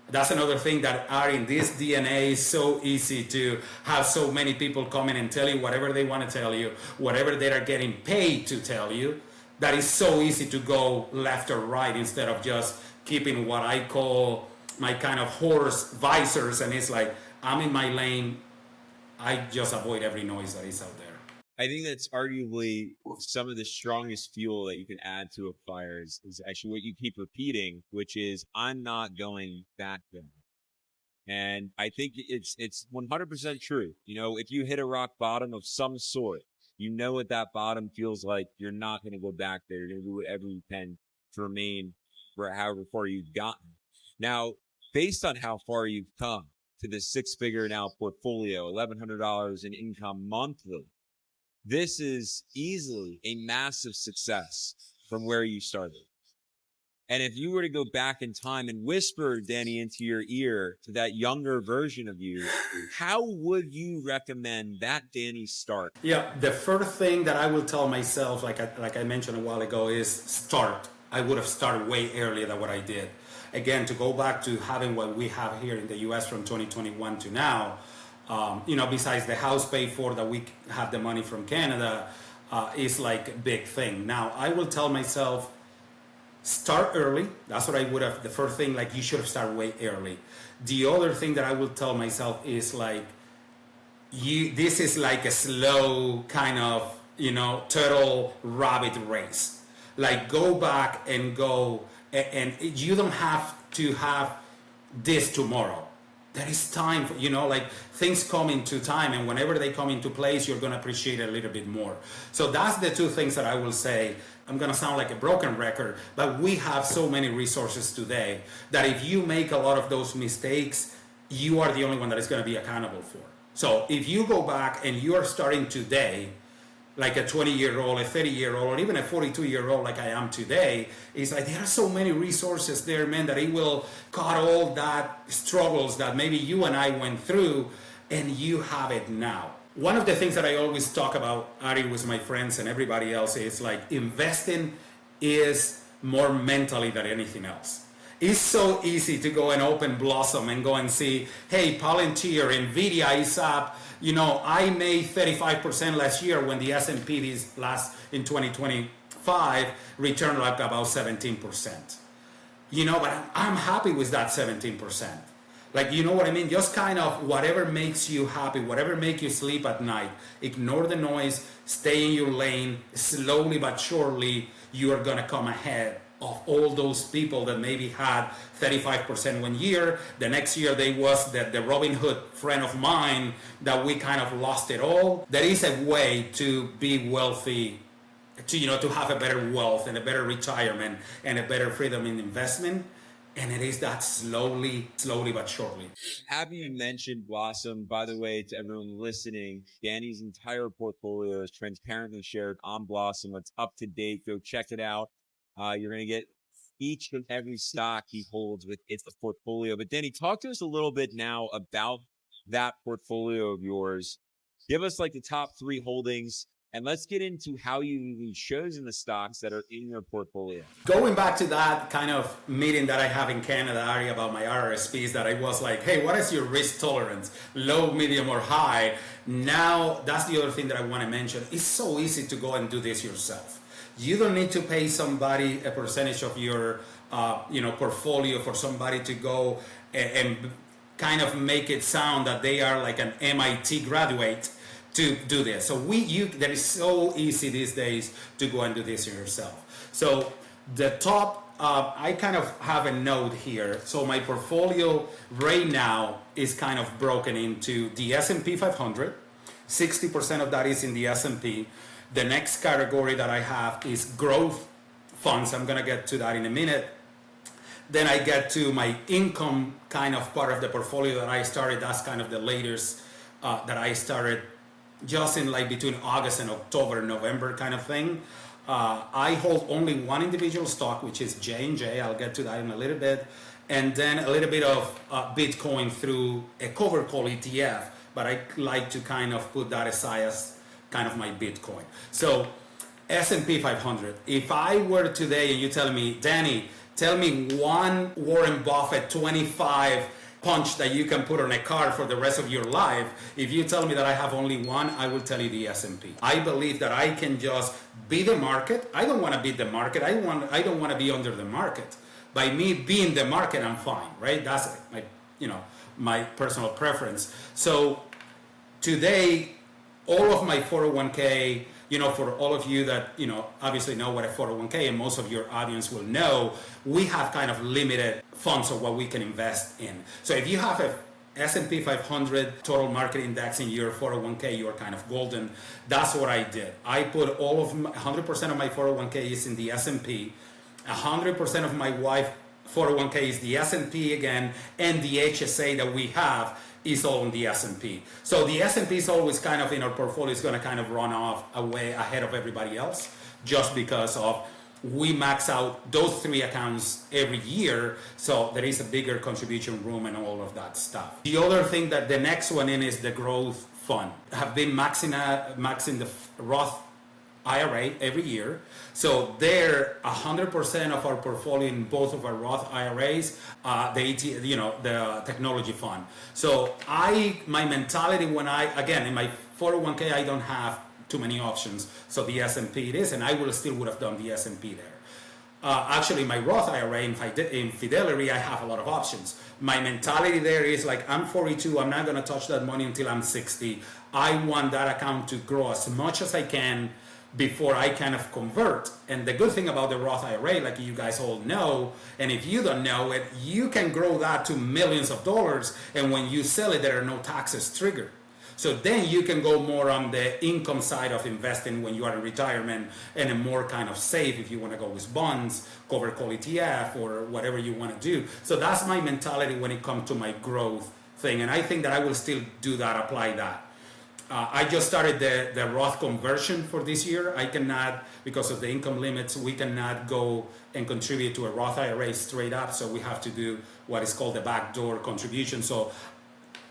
That's another thing that are in this DNA is so easy to have so many people come in and tell you whatever they want to tell you, whatever they are getting paid to tell you. That is so easy to go left or right instead of just keeping what I call my kind of horse visors. And it's like, I'm in my lane. I just avoid every noise that is out there. I think that's arguably some of the strongest fuel that you can add to a fire is actually what you keep repeating, which is, I'm not going back there. And I think it's 100% true. If you hit a rock bottom of some sort, what that bottom feels like. You're not going to go back there. You're going to do whatever you can to remain for however far you've gotten. Now, based on how far you've come to the 6-figure now portfolio, $1,100 in income monthly, this is easily a massive success from where you started. And if you were to go back in time and whisper, Danny, into your ear to that younger version of you, how would you recommend that Danny start? Yeah, the first thing that I will tell myself, like I mentioned a while ago, is start. I would have started way earlier than what I did. Again, to go back to having what we have here in the U.S. from 2021 to now, besides the house paid for that we have the money from Canada, is like a big thing. Now, I will tell myself, start early. That's what I would have. The first thing, like, you should have started way early. The other thing that I will tell myself is like, this is like a slow kind of, turtle rabbit race. Like, go back and go, and you don't have to have this tomorrow. There is time, like things come into time, and whenever they come into place, you're going to appreciate it a little bit more. So that's the two things that I will say. I'm going to sound like a broken record, but we have so many resources today that if you make a lot of those mistakes, you are the only one that is going to be accountable for. So if you go back and you are starting today, like a 20-year-old, a 30-year-old, or even a 42-year-old like I am today, it's like there are so many resources there, man, that it will cut all that struggles that maybe you and I went through, and you have it now. One of the things that I always talk about, Ari, with my friends and everybody else, is like investing is more mentally than anything else. It's so easy to go and open Blossom and go and see, hey, Palantir, Nvidia is up. I made 35% last year when the S&P in 2025 returned like about 17%. But I'm happy with that 17%. Like, you know what I mean? Just kind of whatever makes you happy, whatever makes you sleep at night. Ignore the noise, stay in your lane. Slowly but surely, you are going to come ahead of all those people that maybe had 35% one year. The next year, they was the Robin Hood friend of mine that we kind of lost it all. There is a way to be wealthy, to have a better wealth and a better retirement and a better freedom in investment. And it is that slowly but surely. Having you mentioned Blossom, by the way, to everyone listening, Danny's entire portfolio is transparently shared on Blossom. It's up to date. Go check it out. You're going to get each and every stock he holds with its portfolio. But Danny, talk to us a little bit now about that portfolio of yours. Give us like the top 3 holdings, and let's get into how you chosen the stocks that are in your portfolio. Going back to that kind of meeting that I have in Canada, Ari, about my RRSPs, that I was like, hey, what is your risk tolerance? Low, medium, or high? Now, that's the other thing that I want to mention. It's so easy to go and do this yourself. You don't need to pay somebody a percentage of your portfolio for somebody to go and kind of make it sound that they are like an MIT graduate to do this. So that is so easy these days to go and do this yourself. So the top, I kind of have a note here. So my portfolio right now is kind of broken into the S&P 500. 60% of that is in the S&P. The next category that I have is growth funds. I'm gonna get to that in a minute. Then I get to my income kind of part of the portfolio that I started. That's kind of the latest that I started just in like between August and October, November kind of thing. I hold only one individual stock, which is J&J. I'll get to that in a little bit. And then a little bit of Bitcoin through a cover call ETF, but I like to kind of put that aside as kind of my Bitcoin. So S&P 500. If I were today and you tell me, Danny, tell me one Warren Buffett 25 punch that you can put on a card for the rest of your life. If you tell me that I have only one, I will tell you the S&P. I believe that I can just be the market. I don't want to beat the market. I don't want to be under the market. By me being the market, I'm fine, right? That's my personal preference. So today, all of my 401k, for all of you that, obviously know what a 401k, and most of your audience will know, we have kind of limited funds of what we can invest in. So if you have a S&P 500 total market index in your 401k, you're kind of golden. That's what I did. I put 100% of my 401k is in the S&P. 100% of my wife 401k is the S&P again, and the HSA that we have is all in the S&P. So the S&P is always kind of in our portfolio is going to kind of run off away ahead of everybody else, just because of we max out those 3 accounts every year, so there is a bigger contribution room and all of that stuff. The other thing that the next one in is the growth fund. I have been maxing the Roth IRA every year. So there, 100% of our portfolio in both of our Roth IRAs, the technology fund. So my mentality when in my 401k, I don't have too many options. So the S&P it is, and I would have done the S&P there. Actually, my Roth IRA in Fidelity, I have a lot of options. My mentality there is like, I'm 42, I'm not gonna touch that money until I'm 60. I want that account to grow as much as I can before I kind of convert. And the good thing about the Roth IRA, like you guys all know, and if you don't know it, you can grow that to millions of dollars, and when you sell it, there are no taxes triggered. So then you can go more on the income side of investing when you are in retirement, and a more kind of safe if you want to go with bonds, cover call ETF, or whatever you want to do. So that's my mentality when it comes to my growth thing. And I think that I will still do that, apply that. I just started the Roth conversion for this year. I cannot, because of the income limits, we cannot go and contribute to a Roth IRA straight up. So we have to do what is called the backdoor contribution. So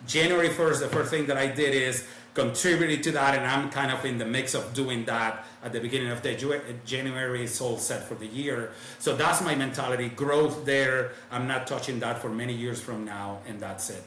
January 1st, the first thing that I did is contributed to that, and I'm kind of in the mix of doing that at the beginning of January. It's all set for the year. So that's my mentality. Growth there, I'm not touching that for many years from now, and that's it.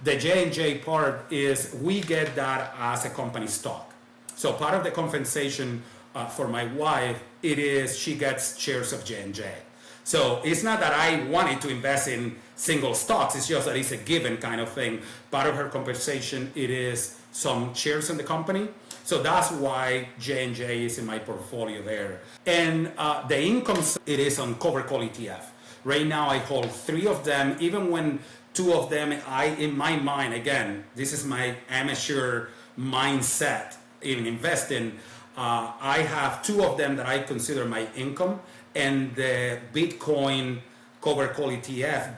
The J&J part is we get that as a company stock. So part of the compensation for my wife, it is she gets shares of J&J. So it's not that I wanted to invest in single stocks, it's just that it's a given kind of thing. Part of her compensation, it is some shares in the company. So that's why J&J is in my portfolio there. And the income, it is on cover call ETF. Right now I hold 3 of them, even when 2 of them, in my mind, again, this is my amateur mindset in investing, I have 2 of them that I consider my income, and the Bitcoin cover call ETF,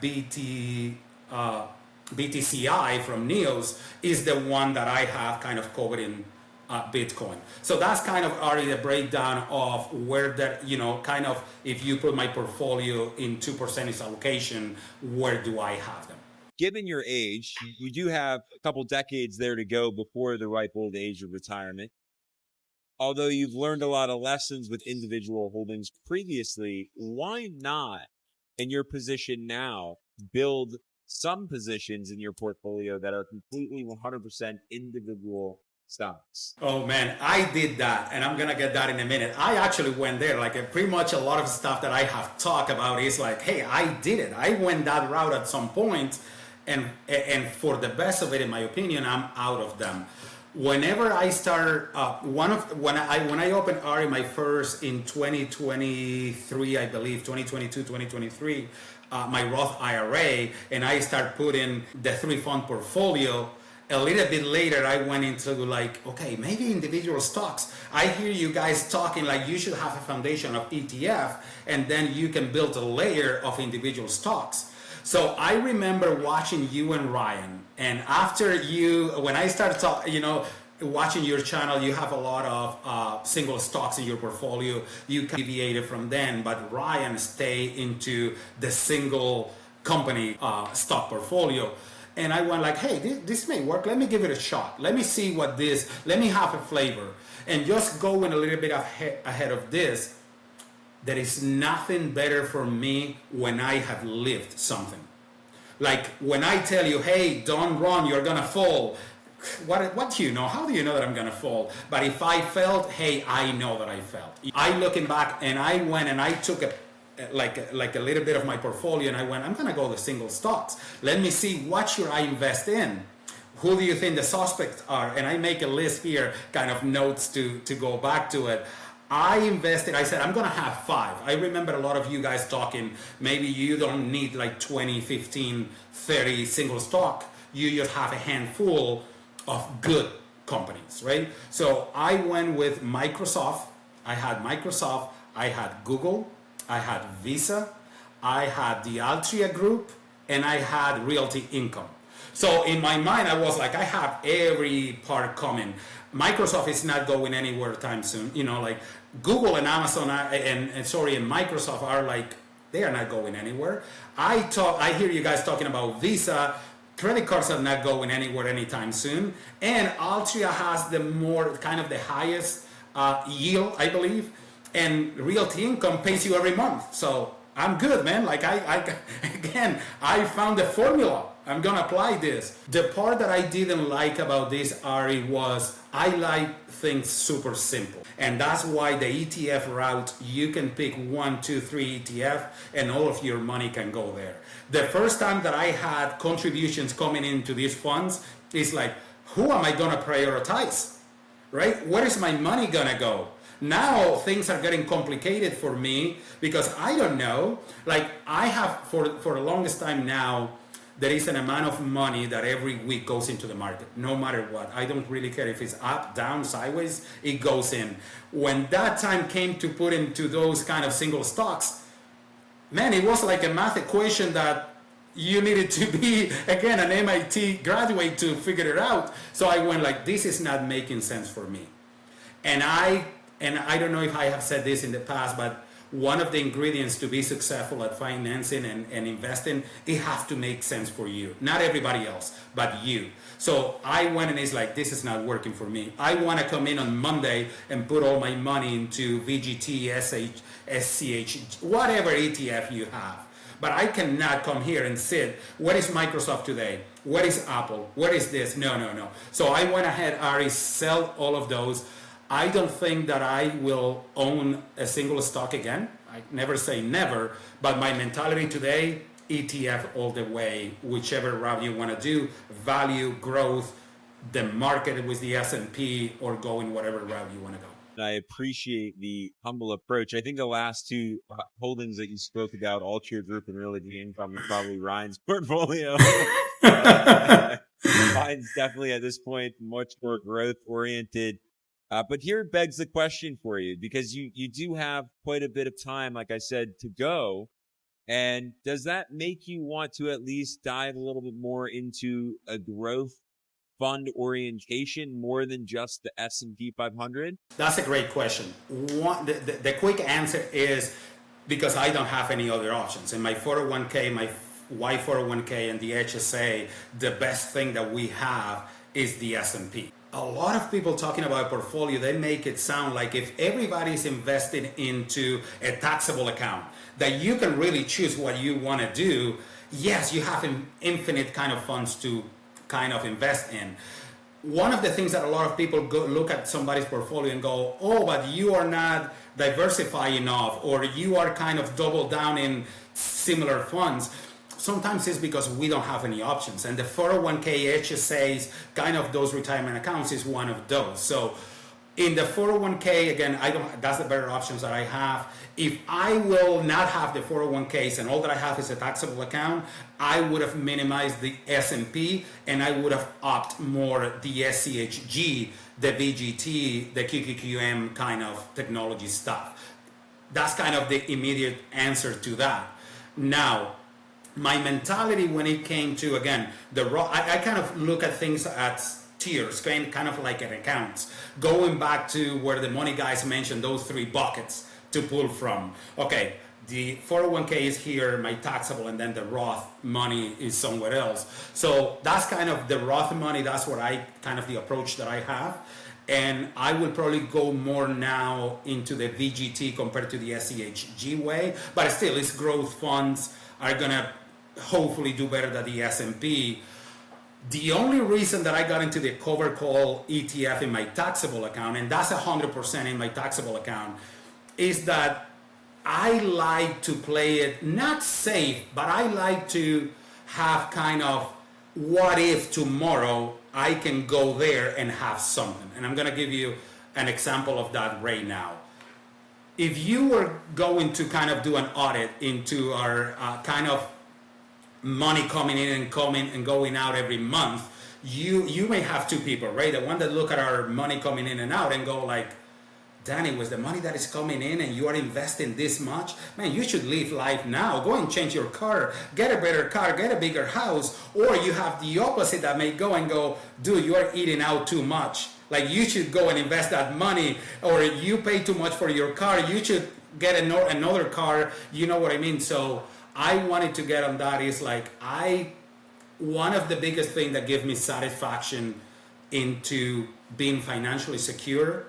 BTCI from NEOS, is the one that I have kind of covered in Bitcoin. So that's kind of already the breakdown of where that, kind of, if you put my portfolio in 2% allocation, where do I have them? Given your age, you do have a couple decades there to go before the ripe old age of retirement. Although you've learned a lot of lessons with individual holdings previously, why not, in your position now, build some positions in your portfolio that are completely 100% individual stocks? Oh man, I did that, and I'm gonna get that in a minute. I actually went there. Like pretty much a lot of stuff that I have talked about is like, hey, I did it. I went that route at some point, and for the best of it, in my opinion, I'm out of them. Whenever I start, when I opened Ari my first in 2023, I believe 2022, 2023, my Roth IRA, and I start putting the 3-fund portfolio. A little bit later, I went into like, okay, maybe individual stocks. I hear you guys talking like you should have a foundation of ETF, and then you can build a layer of individual stocks. So I remember watching you and Ryan, and after you, when I started watching your channel, you have a lot of single stocks in your portfolio. You deviated from them, but Ryan stayed into the single company stock portfolio. And I went like, hey, this may work. Let me give it a shot. Let me see let me have a flavor. And just going a little bit ahead of this, there is nothing better for me when I have lived something. Like when I tell you, hey, don't run, you're gonna fall. What do you know? How do you know that I'm gonna fall? But if I felt, hey, I know that I felt. I looking back, and I went and I took a little bit of my portfolio, and I went, I'm gonna go the single stocks. Let me see what should I invest in. Who do you think the suspects are? And I make a list here, kind of notes to go back to it. I invested, I said, I'm gonna have 5. I remember a lot of you guys talking, maybe you don't need like 20, 15, 30 single stock. You just have a handful of good companies, right? So I went with Microsoft. I had Google, I had Visa, I had the Altria Group, and I had Realty Income. So in my mind, I was like, I have every part coming. Microsoft is not going anywhere time soon. Like Google and Amazon and Microsoft are like, they are not going anywhere. I hear you guys talking about Visa. Credit cards are not going anywhere anytime soon. And Altria has the highest yield, I believe. And Realty Income pays you every month. So I'm good, man. Like I found the formula. I'm gonna apply this. The part that I didn't like about this, Ari, was I like things super simple. And that's why the ETF route, you can pick 1, 2, 3 ETF and all of your money can go there. The first time that I had contributions coming into these funds, it's like, who am I gonna prioritize? Right? Where is my money gonna go? Now things are getting complicated for me because I don't know. Like I have for the longest time now, there is an amount of money that every week goes into the market, no matter what. I don't really care if it's up, down, sideways, it goes in. When that time came to put into those kind of single stocks, man, it was like a math equation that you needed to be, again, an MIT graduate to figure it out. So I went like, this is not making sense for me. And I don't know if I have said this in the past, but one of the ingredients to be successful at financing and investing, it has to make sense for you. Not everybody else, but you. So I went and it's like, this is not working for me. I want to come in on Monday and put all my money into VGT, SCH, whatever ETF you have. But I cannot come here and sit, what is Microsoft today? What is Apple? What is this? No. So I went ahead, Ari, sell all of those. I don't think that I will own a single stock again. I never say never, but my mentality today, ETF all the way, whichever route you want to do, value, growth, the market with the S&P, or go in whatever route you want to go. I appreciate the humble approach. I think the last two holdings that you spoke about, Altria Group and Realty Income, is probably Ryan's portfolio. Mine's definitely at this point much more growth oriented. But here begs the question for you, because you do have quite a bit of time, like I said, to go. And does that make you want to at least dive a little bit more into a growth fund orientation more than just the S&P 500? That's a great question. The quick answer is because I don't have any other options. In my 401k, my Y401k, and the HSA, the best thing that we have is the S&P. A lot of people talking about portfolio, they make it sound like if everybody's invested into a taxable account, that you can really choose what you want to do. Yes, you have an infinite kind of funds to kind of invest in. One of the things that a lot of people look at somebody's portfolio and go, oh, but you are not diversified enough, or you are kind of double down in similar funds. Sometimes it's because we don't have any options. And the 401k, HSAs, kind of those retirement accounts is one of those. So in the 401k, again, that's the better options that I have. If I will not have the 401ks and all that I have is a taxable account, I would have minimized the S&P and I would have opted more the SCHG, the VGT, the QQQM kind of technology stuff. That's kind of the immediate answer to that. Now, my mentality when it came to, again, I kind of look at things as tiers, kind of like an account. Going back to where the money guys mentioned those 3 buckets to pull from. Okay, the 401k is here, my taxable, and then the Roth money is somewhere else. So that's kind of the Roth money, that's what I kind of the approach that I have. And I will probably go more now into the VGT compared to the SCHG way, but still, its growth funds are gonna hopefully do better than the S&P. The only reason that I got into the cover call ETF in my taxable account, and that's 100% in my taxable account, is that I like to play it not safe, but I like to have kind of what if tomorrow I can go there and have something. And I'm going to give you an example of that right now. If you were going to kind of do an audit into our kind of money coming in and going out every month, you may have 2 people, right? The one that look at our money coming in and out and go like, Danny, was the money that is coming in and you are investing this much? Man, you should live life now. Go and change your car, get a better car, get a bigger house. Or you have the opposite that may go and go, dude, you are eating out too much. Like, you should go and invest that money, or you pay too much for your car. You should get another car. You know what I mean? So I wanted to get on that is like, one of the biggest things that gives me satisfaction into being financially secure,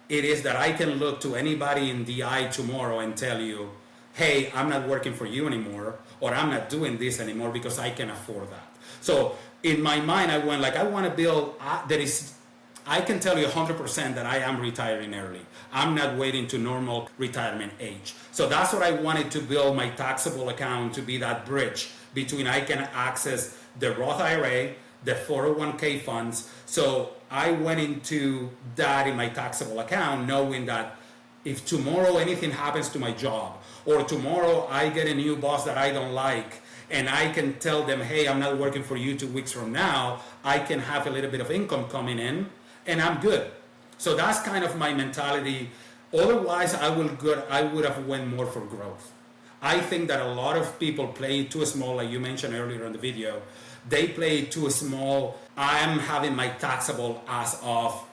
it is that I can look to anybody in the eye tomorrow and tell you, hey, I'm not working for you anymore, or I'm not doing this anymore because I can afford that. So in my mind, I went like, I want to build, I can tell you 100% that I am retiring early. I'm not waiting to normal retirement age. So that's what I wanted to build my taxable account to be, that bridge between I can access the Roth IRA, the 401k funds. So I went into that in my taxable account knowing that if tomorrow anything happens to my job, or tomorrow I get a new boss that I don't like, and I can tell them, hey, I'm not working for you 2 weeks from now, I can have a little bit of income coming in and I'm good. So that's kind of my mentality. Otherwise, I would have went more for growth. I think that a lot of people play too small, like you mentioned earlier in the video. They play too small. I'm having my taxable as of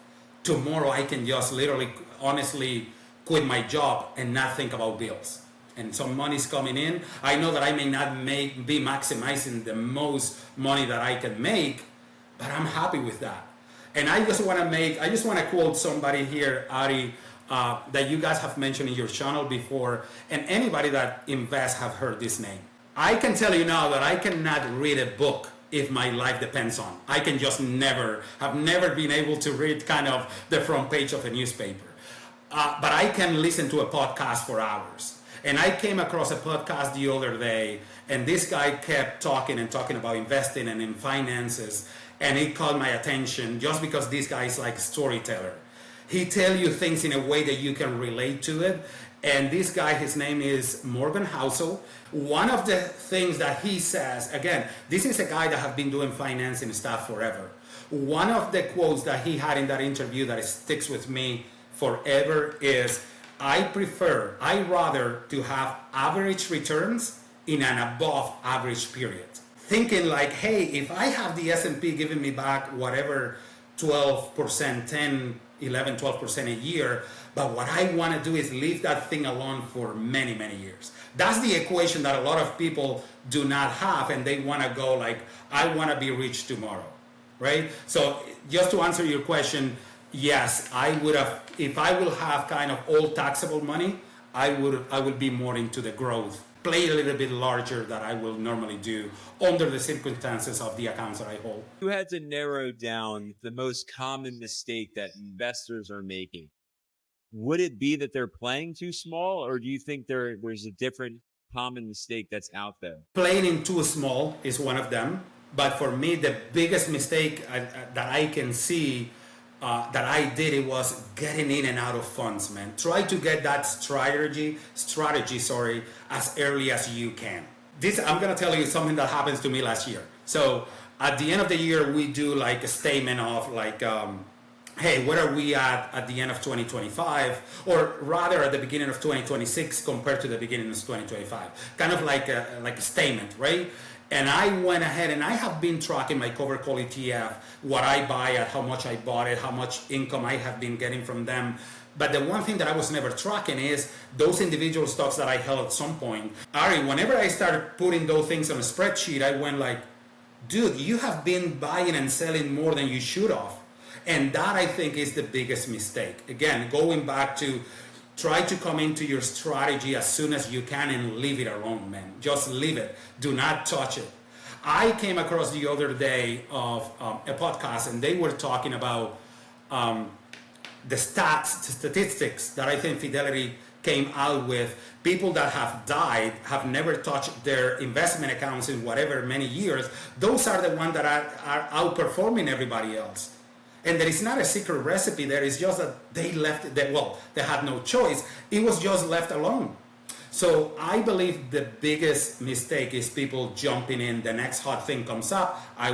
tomorrow. I can just literally, honestly, quit my job and not think about bills. And some money's coming in. I know that I may not be maximizing the most money that I can make, but I'm happy with that. And I just want to quote somebody here, Ari, that you guys have mentioned in your channel before, and anybody that invests have heard this name. I can tell you now that I cannot read a book if my life depends on. I can just have never been able to read kind of the front page of a newspaper. But I can listen to a podcast for hours. And I came across a podcast the other day, and this guy kept talking about investing and in finances, and it caught my attention just because this guy is like a storyteller. He tells you things in a way that you can relate to it. And this guy, his name is Morgan Housel. One of the things that he says, again, this is a guy that has been doing financing stuff forever. One of the quotes that he had in that interview that sticks with me forever is, I rather to have average returns in an above average period. thinking like, hey, if I have the S&P giving me back whatever 12%, 10, 11, 12% a year, but what I want to do is leave that thing alone for many, many years. That's the equation that a lot of people do not have, and they want to go like, I want to be rich tomorrow, right? So just to answer your question, yes, I would have, if I will have kind of all taxable money, I would be more into the growth, play a little bit larger than I will normally do under the circumstances of the accounts that I hold. You had to narrow down the most common mistake that investors are making. Would it be that they're playing too small, or do you think there's a different common mistake that's out there? Playing in too small is one of them, but for me, the biggest mistake that I can see that I did, it was getting in and out of funds, man. Try to get that strategy, as early as you can. I'm gonna tell you something that happens to me last year. So at the end of the year, we do like a statement of like, hey, where are we at the end of 2025, or rather at the beginning of 2026 compared to the beginning of 2025? Kind of like a statement, right? And I went ahead and I have been tracking my cover call ETF, what I buy at, how much I bought it, how much income I have been getting from them. But the one thing that I was never tracking is those individual stocks that I held at some point. Ari, whenever I started putting those things on a spreadsheet, I went like, dude, you have been buying and selling more than you should have. And that, I think, is the biggest mistake. Again, going back to try to come into your strategy as soon as you can and leave it alone, man. Just leave it. Do not touch it. I came across the other day of a podcast, and they were talking about the statistics that I think Fidelity came out with. People that have died, have never touched their investment accounts in whatever many years. Those are the ones that are outperforming everybody else. And there is not a secret recipe there. It's just that they had no choice. It was just left alone. So I believe the biggest mistake is people jumping in. The next hot thing comes up. I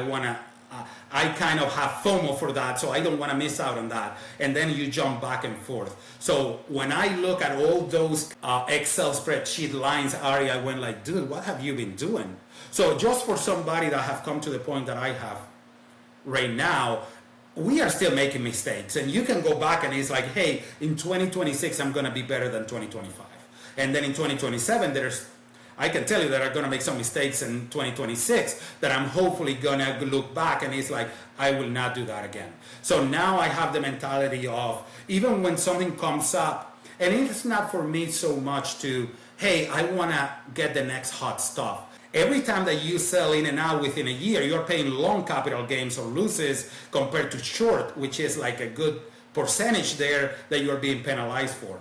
kind of have FOMO for that, so I don't want to miss out on that. And then you jump back and forth. So when I look at all those Excel spreadsheet lines, Ari, I went like, dude, what have you been doing? So just for somebody that have come to the point that I have right now, we are still making mistakes, and you can go back and it's like, hey, in 2026 I'm going to be better than 2025, and then in 2027 I can tell you that I'm going to make some mistakes in 2026 that I'm hopefully going to look back and it's like, I will not do that again. So now I have the mentality of, even when something comes up, and it's not for me so much to, hey, I want to get the next hot stuff. Every time that you sell in and out within a year, you're paying long capital gains or losses compared to short, which is like a good percentage there that you're being penalized for.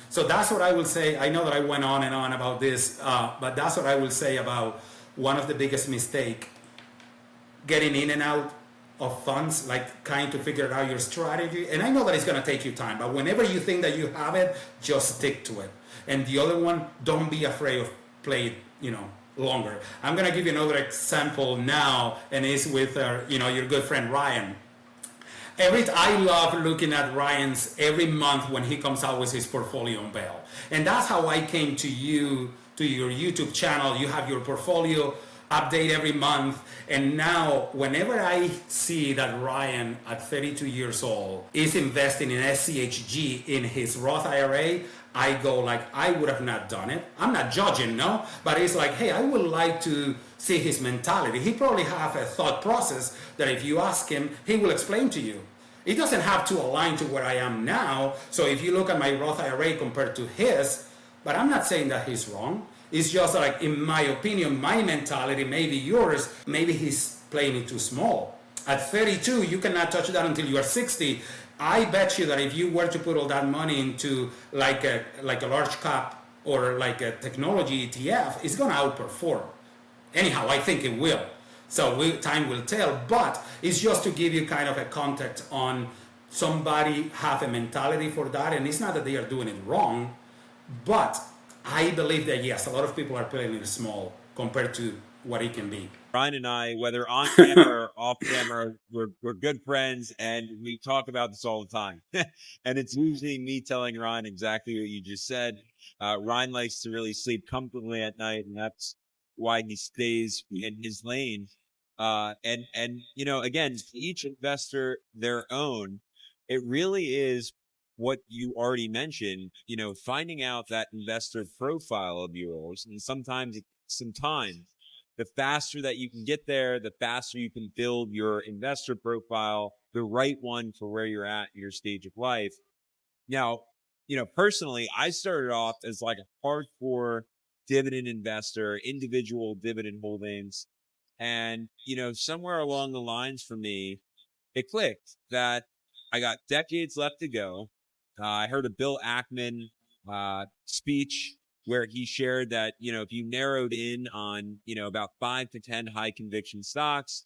So that's what I will say. I know that I went on and on about this, but that's what I will say about one of the biggest mistakes, getting in and out of funds, like trying to figure out your strategy. And I know that it's going to take you time, but whenever you think that you have it, just stick to it. And the other one, don't be afraid of playing, longer. I'm going to give you another example now, and it's with your good friend Ryan. I love looking at Ryan's every month when he comes out with his portfolio unveil. And that's how I came to you, to your YouTube channel. You have your portfolio update every month. And now whenever I see that Ryan at 32 years old is investing in SCHG in his Roth IRA, I go like, I would have not done it. I'm not judging, no, but it's like, hey, I would like to see his mentality. He probably have a thought process that if you ask him, he will explain to you. It doesn't have to align to where I am now. So if you look at my Roth IRA compared to his, but I'm not saying that he's wrong. It's just like, in my opinion, my mentality, maybe yours, maybe he's playing it too small. At 32, you cannot touch that until you are 60. I bet you that if you were to put all that money into like a large cap or like a technology ETF, it's going to outperform. Anyhow, I think it will. So time will tell, but it's just to give you kind of a context on somebody have a mentality for that, and it's not that they are doing it wrong, but I believe that yes, a lot of people are playing it small compared to what it can be. Ryan and I, whether on camera or off camera, we're good friends, and we talk about this all the time. And it's usually me telling Ryan exactly what you just said. Ryan likes to really sleep comfortably at night, and that's why he stays in his lane. And again, each investor their own. It really is what you already mentioned, finding out that investor profile of yours. And sometimes the faster that you can get there, the faster you can build your investor profile, the right one for where you're at in your stage of life. Now, personally, I started off as like a hardcore dividend investor, individual dividend holdings. And, somewhere along the lines for me, it clicked that I got decades left to go. I heard a Bill Ackman speech where he shared that, if you narrowed in on, about 5 to 10 high conviction stocks,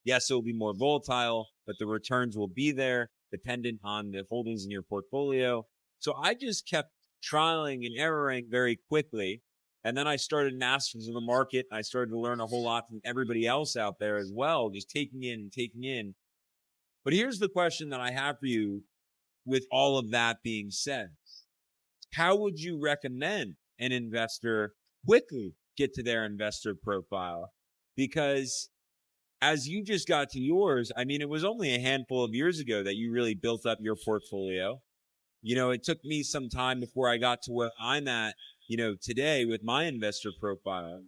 yes, it will be more volatile, but the returns will be there dependent on the holdings in your portfolio. So I just kept trialing and erroring very quickly. And then I started masters of the market. I started to learn a whole lot from everybody else out there as well, just taking in. But here's the question that I have for you with all of that being said. How would you recommend an investor quickly get to their investor profile? Because as you just got to yours, it was only a handful of years ago that you really built up your portfolio. It took me some time before I got to where I'm at, today with my investor profile.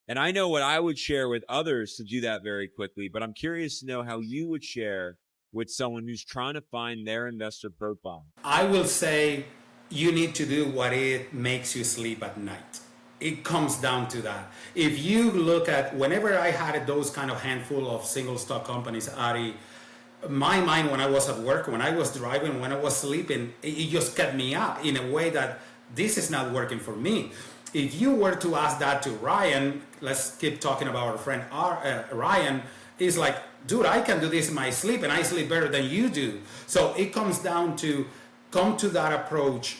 And I know what I would share with others to do that very quickly, but I'm curious to know how you would share with someone who's trying to find their investor profile. I will say you need to do what it makes you sleep at night. It comes down to that. If you look at, whenever I had those kind of handful of single stock companies, Ari, my mind when I was at work, when I was driving, when I was sleeping, it just kept me up in a way that this is not working for me. If you were to ask that to Ryan, let's keep talking about our friend Ryan, is like, dude, I can do this in my sleep and I sleep better than you do. So it comes down to come to that approach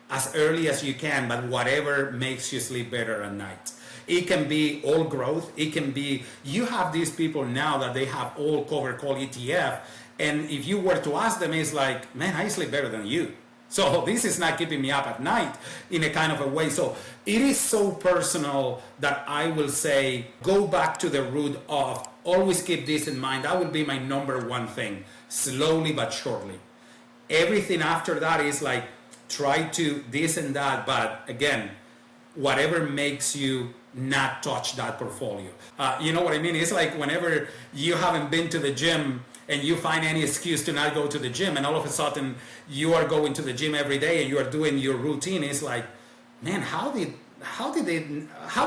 as early as you can, but whatever makes you sleep better at night. It can be all growth. It can be, you have these people now that they have all covered called ETF. And if you were to ask them, it's like, man, I sleep better than you. So this is not keeping me up at night in a kind of a way. So it is so personal that I will say, go back to the root of, always keep this in mind. That would be my number one thing, slowly but surely. Everything after that is like, try to this and that, but again, whatever makes you not touch that portfolio. You know what I mean? It's like whenever you haven't been to the gym and you find any excuse to not go to the gym, and all of a sudden you are going to the gym every day and you are doing your routine. It's like, man, how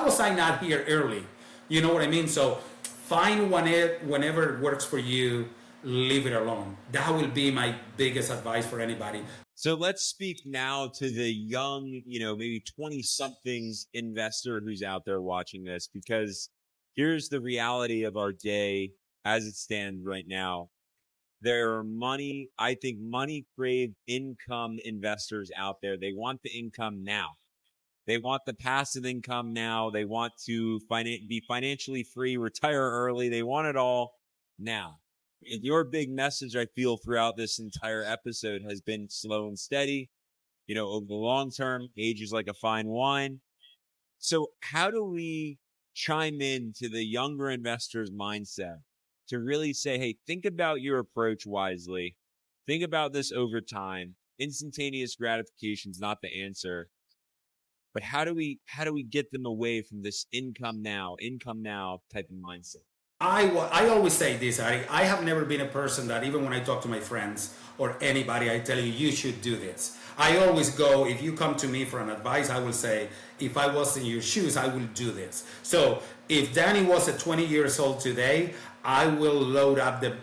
was I not here early? You know what I mean? So find whenever it works for you, leave it alone. That will be my biggest advice for anybody. So let's speak now to the young, maybe 20-somethings investor who's out there watching this, because here's the reality of our day as it stands right now. There are money-craved income investors out there. They want the income now. They want the passive income now. They want to be financially free, retire early. They want it all now. And your big message, I feel, throughout this entire episode has been slow and steady. Over the long term, age is like a fine wine. So how do we chime into the younger investor's mindset to really say, hey, think about your approach wisely. Think about this over time. Instantaneous gratification is not the answer. But how do we get them away from this income now type of mindset? I always say this, Ari. I have never been a person that, even when I talk to my friends or anybody, I tell you should do this. I always go, if you come to me for an advice, I will say, if I was in your shoes, I will do this. So if Danny was at 20 years old today, I will load up the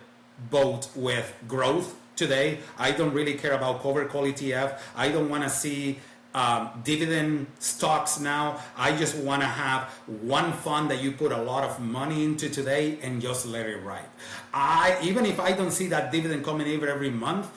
boat with growth today. I don't really care about cover call ETF. I don't want to see dividend stocks now. I just want to have one fund that you put a lot of money into today and just let it ride. Even if I don't see that dividend coming in every month,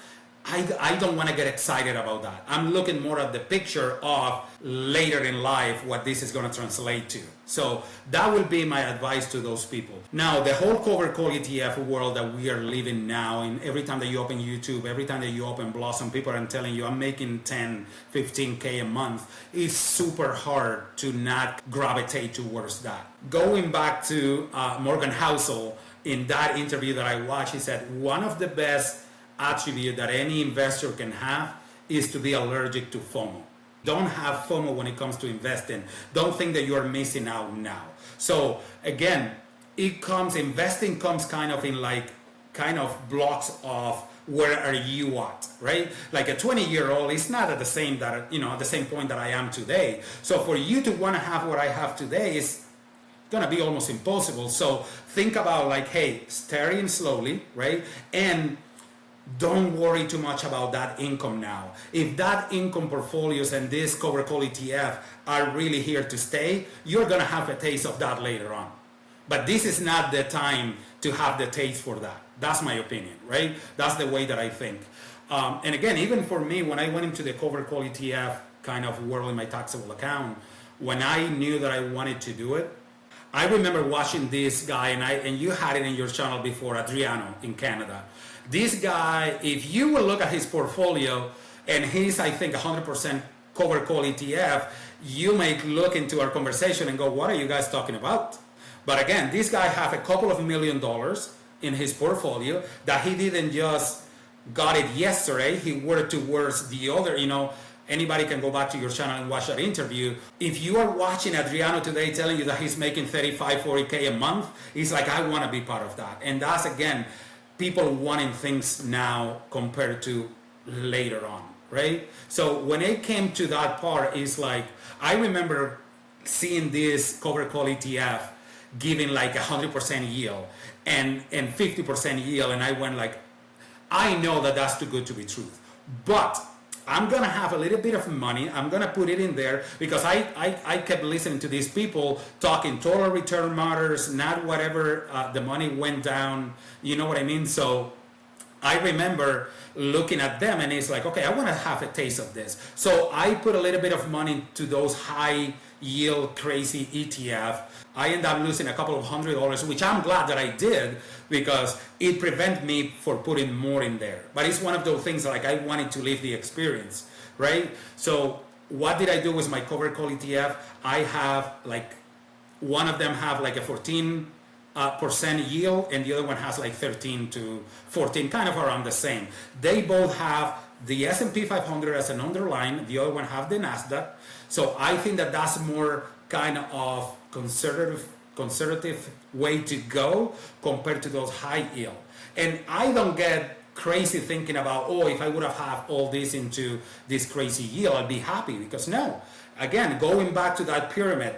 I don't want to get excited about that. I'm looking more at the picture of later in life what this is going to translate to. So that will be my advice to those people. Now, the whole cover call ETF world that we are living now, and every time that you open YouTube, every time that you open Blossom, people are telling you I'm making 10, 15K a month. It's super hard to not gravitate towards that. Going back to Morgan Housel, in that interview that I watched, he said one of the best attributes that any investor can have is to be allergic to FOMO. Don't have FOMO when it comes to investing. Don't think that you're missing out now. So again, investing comes kind of blocks of where are you at, right? Like a 20-year-old is not at the same at the same point that I am today. So for you to want to have what I have today is gonna be almost impossible. So think about like, hey, starting slowly, right? And don't worry too much about that income now. If that income portfolios and this cover call ETF are really here to stay, you're gonna have a taste of that later on. But this is not the time to have the taste for that. That's my opinion, right? That's the way that I think. And again, even for me, when I went into the cover call ETF kind of world in my taxable account, when I knew that I wanted to do it, I remember watching this guy, and you had it in your channel before, Adriano in Canada. This guy, if you will look at his portfolio, and he's, I think, 100% cover call ETF, you may look into our conversation and go, what are you guys talking about? But again, this guy have a couple of $1 million in his portfolio that he didn't just got it yesterday. He worked towards the other, anybody can go back to your channel and watch that interview. If you are watching Adriano today telling you that he's making 35, 40K a month, he's like, I want to be part of that. And that's, again, people wanting things now compared to later on, right? So when it came to that part, it's like, I remember seeing this cover call ETF giving like 100% yield and 50% yield, and I went like, I know that that's too good to be true, but I'm gonna have a little bit of money, I'm gonna put it in there, because I kept listening to these people talking total return matters, not whatever the money went down, you know what I mean? So I remember looking at them, and it's like, okay, I want to have a taste of this. So I put a little bit of money to those high yield crazy ETF. I ended up losing a couple of $100, which I'm glad that I did, because it prevented me for putting more in there. But it's one of those things like I wanted to live the experience, right? So what did I do with my cover call ETF? I have like, one of them have like a 14% yield, and the other one has like 13 to 14, kind of around the same. They both have the S&P 500 as an underline, the other one have the NASDAQ. So I think that that's more kind of conservative way to go compared to those high yield. And I don't get crazy thinking about, if I would have had all this into this crazy yield, I'd be happy, because no. Again, going back to that pyramid,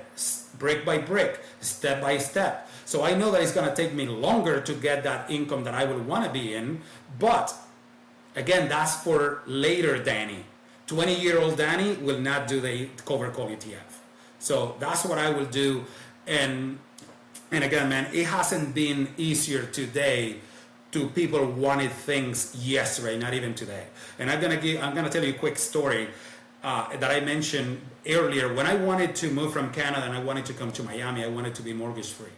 brick by brick, step by step. So I know that it's going to take me longer to get that income that I would want to be in, but again, that's for later Danny. 20-year-old Danny will not do the cover call ETF. So that's what I will do. And again, man, it hasn't been easier today to people wanted things yesterday, not even today. And I'm gonna tell you a quick story that I mentioned earlier. When I wanted to move from Canada and I wanted to come to Miami, I wanted to be mortgage free.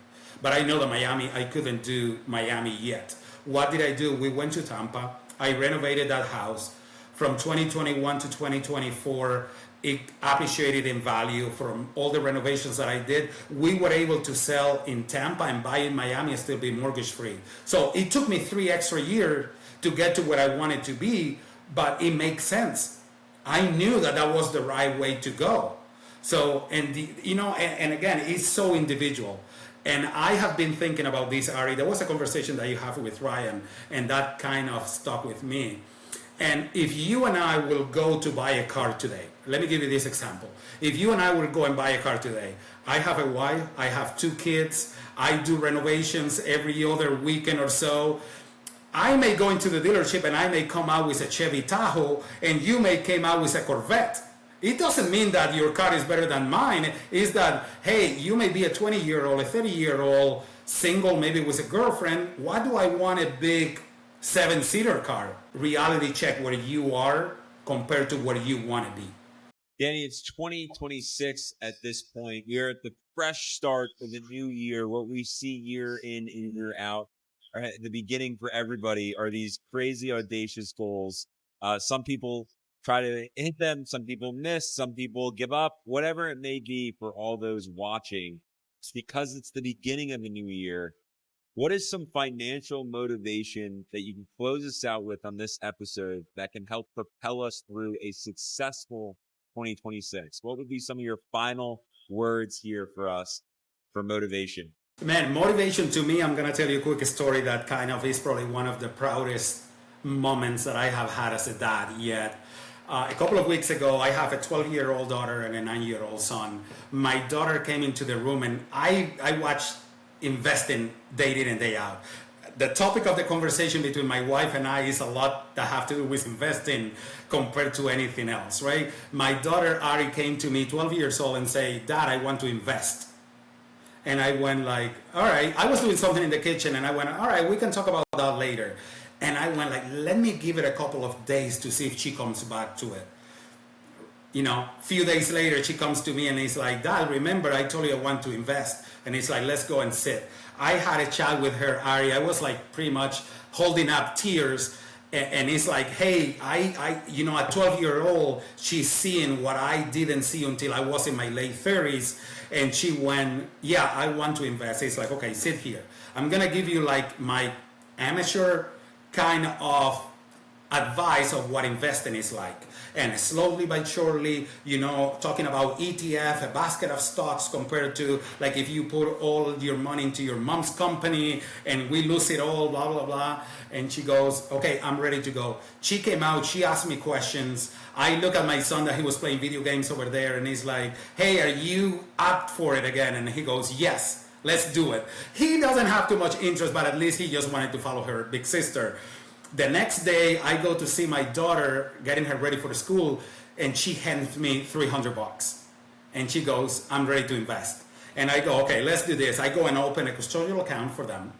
But I know that I couldn't do Miami yet. What did I do? We went to Tampa. I renovated that house. From 2021 to 2024, it appreciated in value from all the renovations that I did. We were able to sell in Tampa and buy in Miami and still be mortgage free. So it took me 3 extra years to get to where I wanted to be, but it makes sense. I knew that was the right way to go. So, and again, it's so individual. And I have been thinking about this, Ari. There was a conversation that you have with Ryan, and that kind of stuck with me. And if you and I will go to buy a car today, let me give you this example. If you and I will go and buy a car today, I have a wife, I have 2 kids, I do renovations every other weekend or so. I may go into the dealership and I may come out with a Chevy Tahoe, and you may come out with a Corvette. It doesn't mean that your car is better than mine. It's that, hey, you may be a 20-year-old, a 30-year-old, single, maybe with a girlfriend. Why do I want a big 7-seater car? Reality check where you are compared to where you want to be. Danny, it's 2026 at this point. We're at the fresh start of the new year. What we see year in and year out, at the beginning for everybody, are these crazy, audacious goals. Some people try to hit them. Some people miss. Some people give up. Whatever it may be for all those watching, it's because it's the beginning of the new year. What is some financial motivation that you can close us out with on this episode that can help propel us through a successful 2026? What would be some of your final words here for us for motivation? Man, motivation to me, I'm going to tell you a quick story that kind of is probably one of the proudest moments that I have had as a dad yet. A couple of weeks ago, I have a 12-year-old daughter and a 9-year-old son. My daughter came into the room and I watched investing day in and day out. The topic of the conversation between my wife and I is a lot that have to do with investing compared to anything else, right? My daughter Ari came to me, 12 years old, and say, "Dad, I want to invest." And I went like, all right. I was doing something in the kitchen and I went, all right, we can talk about that later. And I went like, let me give it a couple of days to see if she comes back to it. You know, a few days later, she comes to me and he's like, "Dad, remember I told you I want to invest." And he's like, "Let's go and sit." I had a chat with her, Ari. I was like pretty much holding up tears. And it's like, hey, I you know, at 12-year-old, she's seeing what I didn't see until I was in my late 30s. And she went, "Yeah, I want to invest." It's like, okay, sit here. I'm going to give you like my amateur kind of advice of what investing is like. And slowly but surely, you know, talking about ETF, a basket of stocks compared to like if you put all your money into your mom's company and we lose it all, blah, blah, blah. And she goes, "Okay, I'm ready to go." She came out, she asked me questions. I look at my son that he was playing video games over there and he's like, "Hey, are you up for it again?" And he goes, "Yes, let's do it." He doesn't have too much interest, but at least he just wanted to follow her big sister. The next day, I go to see my daughter, getting her ready for school, and she hands me $300. And she goes, "I'm ready to invest." And I go, "Okay, let's do this." I go and open a custodial account for them.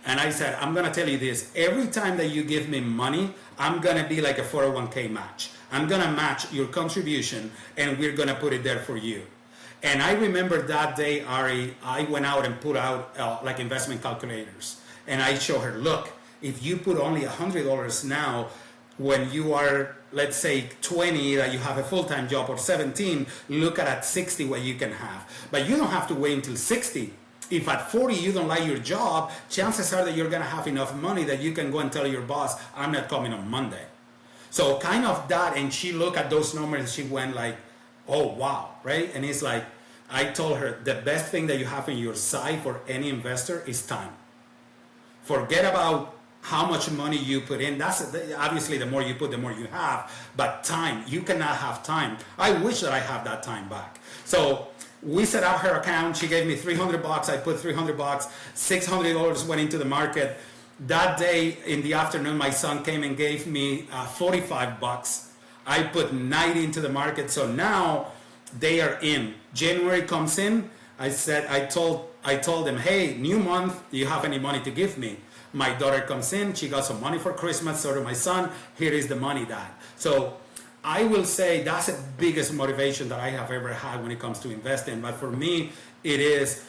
And I said, "I'm going to tell you this. Every time that you give me money, I'm going to be like a 401k match. I'm going to match your contribution, and we're going to put it there for you." And I remember that day, Ari, I went out and put out like investment calculators. And I show her, "Look, if you put only $100 now, when you are, let's say 20, that you have a full-time job, or 17, look at 60 what you can have. But you don't have to wait until 60. If at 40 you don't like your job, chances are that you're gonna have enough money that you can go and tell your boss, "I'm not coming on Monday." So kind of that, and she looked at those numbers and she went like, "Oh wow," right? And it's like, I told her, the best thing that you have in your side for any investor is time. Forget about how much money you put in. That's obviously the more you put, the more you have. But time, you cannot have time. I wish that I have that time back. So we set up her account. She gave me $300. I put $300. $600 went into the market. That day in the afternoon, my son came and gave me $45. I put 90 into the market. So now they are in. January comes in. I told them, "Hey, new month. Do you have any money to give me?" My daughter comes in, she got some money for Christmas, so did my son. "Here is the money, Dad." So I will say that's the biggest motivation that I have ever had when it comes to investing. But for me, it is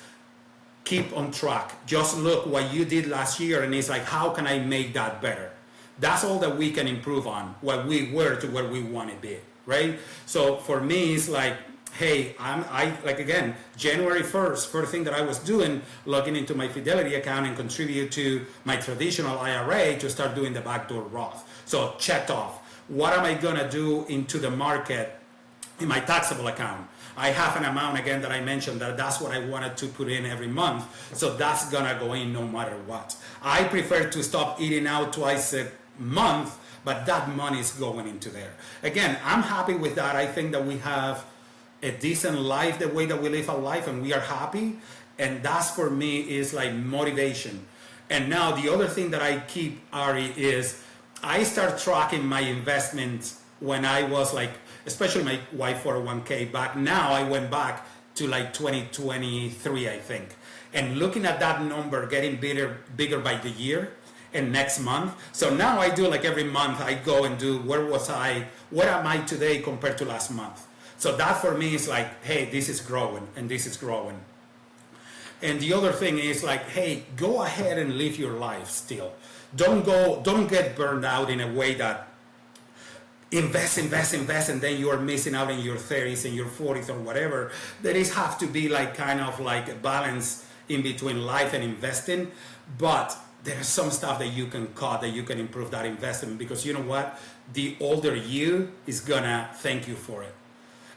keep on track. Just look what you did last year and it's like, how can I make that better? That's all that we can improve on, what we were to where we want to be, right? So for me, it's like, hey, I like again, January 1st, first thing that I was doing, logging into my Fidelity account and contribute to my traditional IRA to start doing the backdoor Roth. So checked off. What am I gonna do into the market in my taxable account? I have an amount again that I mentioned that's what I wanted to put in every month. So that's gonna go in no matter what. I prefer to stop eating out twice a month, but that money is going into there. Again, I'm happy with that. I think that we have a decent life, the way that we live our life, and we are happy. And that's for me is like motivation. And now the other thing that I keep, Ari, is I start tracking my investments when I was like, especially my wife 401k back. Now I went back to like 2023, I think. And looking at that number getting bigger by the year and next month. So now I do like every month I go and do, where am I today compared to last month? So that for me is like, hey, this is growing and this is growing. And the other thing is like, hey, go ahead and live your life still. Don't get burned out in a way that invest, and then you are missing out in your 30s and your 40s or whatever. There is have to be like kind of like a balance in between life and investing. But there's some stuff that you can cut, that you can improve that investment, because you know what? The older you is gonna thank you for it.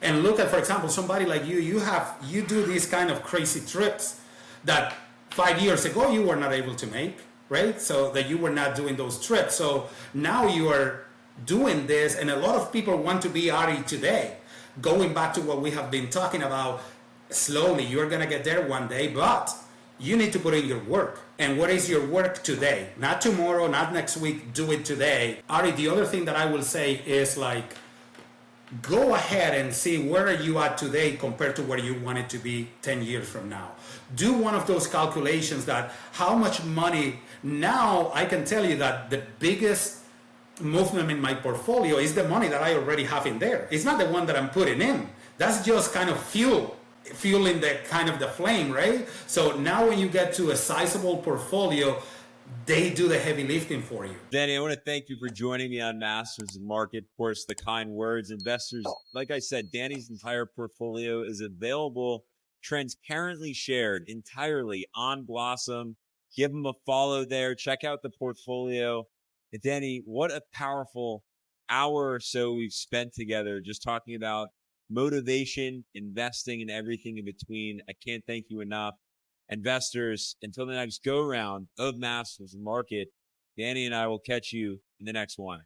And look at, for example, somebody like you do these kind of crazy trips that 5 years ago you were not able to make, right? So that you were not doing those trips. So now you are doing this, and a lot of people want to be Ari today. Going back to what we have been talking about, slowly, you're gonna get there one day, but you need to put in your work. And what is your work today? Not tomorrow, not next week, do it today. Ari, the other thing that I will say is like, go ahead and see where are you at today compared to where you want it to be 10 years from now. Do one of those calculations that how much money, now I can tell you that the biggest movement in my portfolio is the money that I already have in there. It's not the one that I'm putting in. That's just kind of fueling the kind of the flame, right? So now when you get to a sizable portfolio, they do the heavy lifting for you. Danny, I want to thank you for joining me on Masters of Market. Of course, the kind words. Investors, like I said, Danny's entire portfolio is available, transparently shared entirely on Blossom. Give him a follow there. Check out the portfolio. And Danny, what a powerful hour or so we've spent together just talking about motivation, investing, and everything in between. I can't thank you enough. Investors, until the next go round of Masters of Market, Danny and I will catch you in the next one.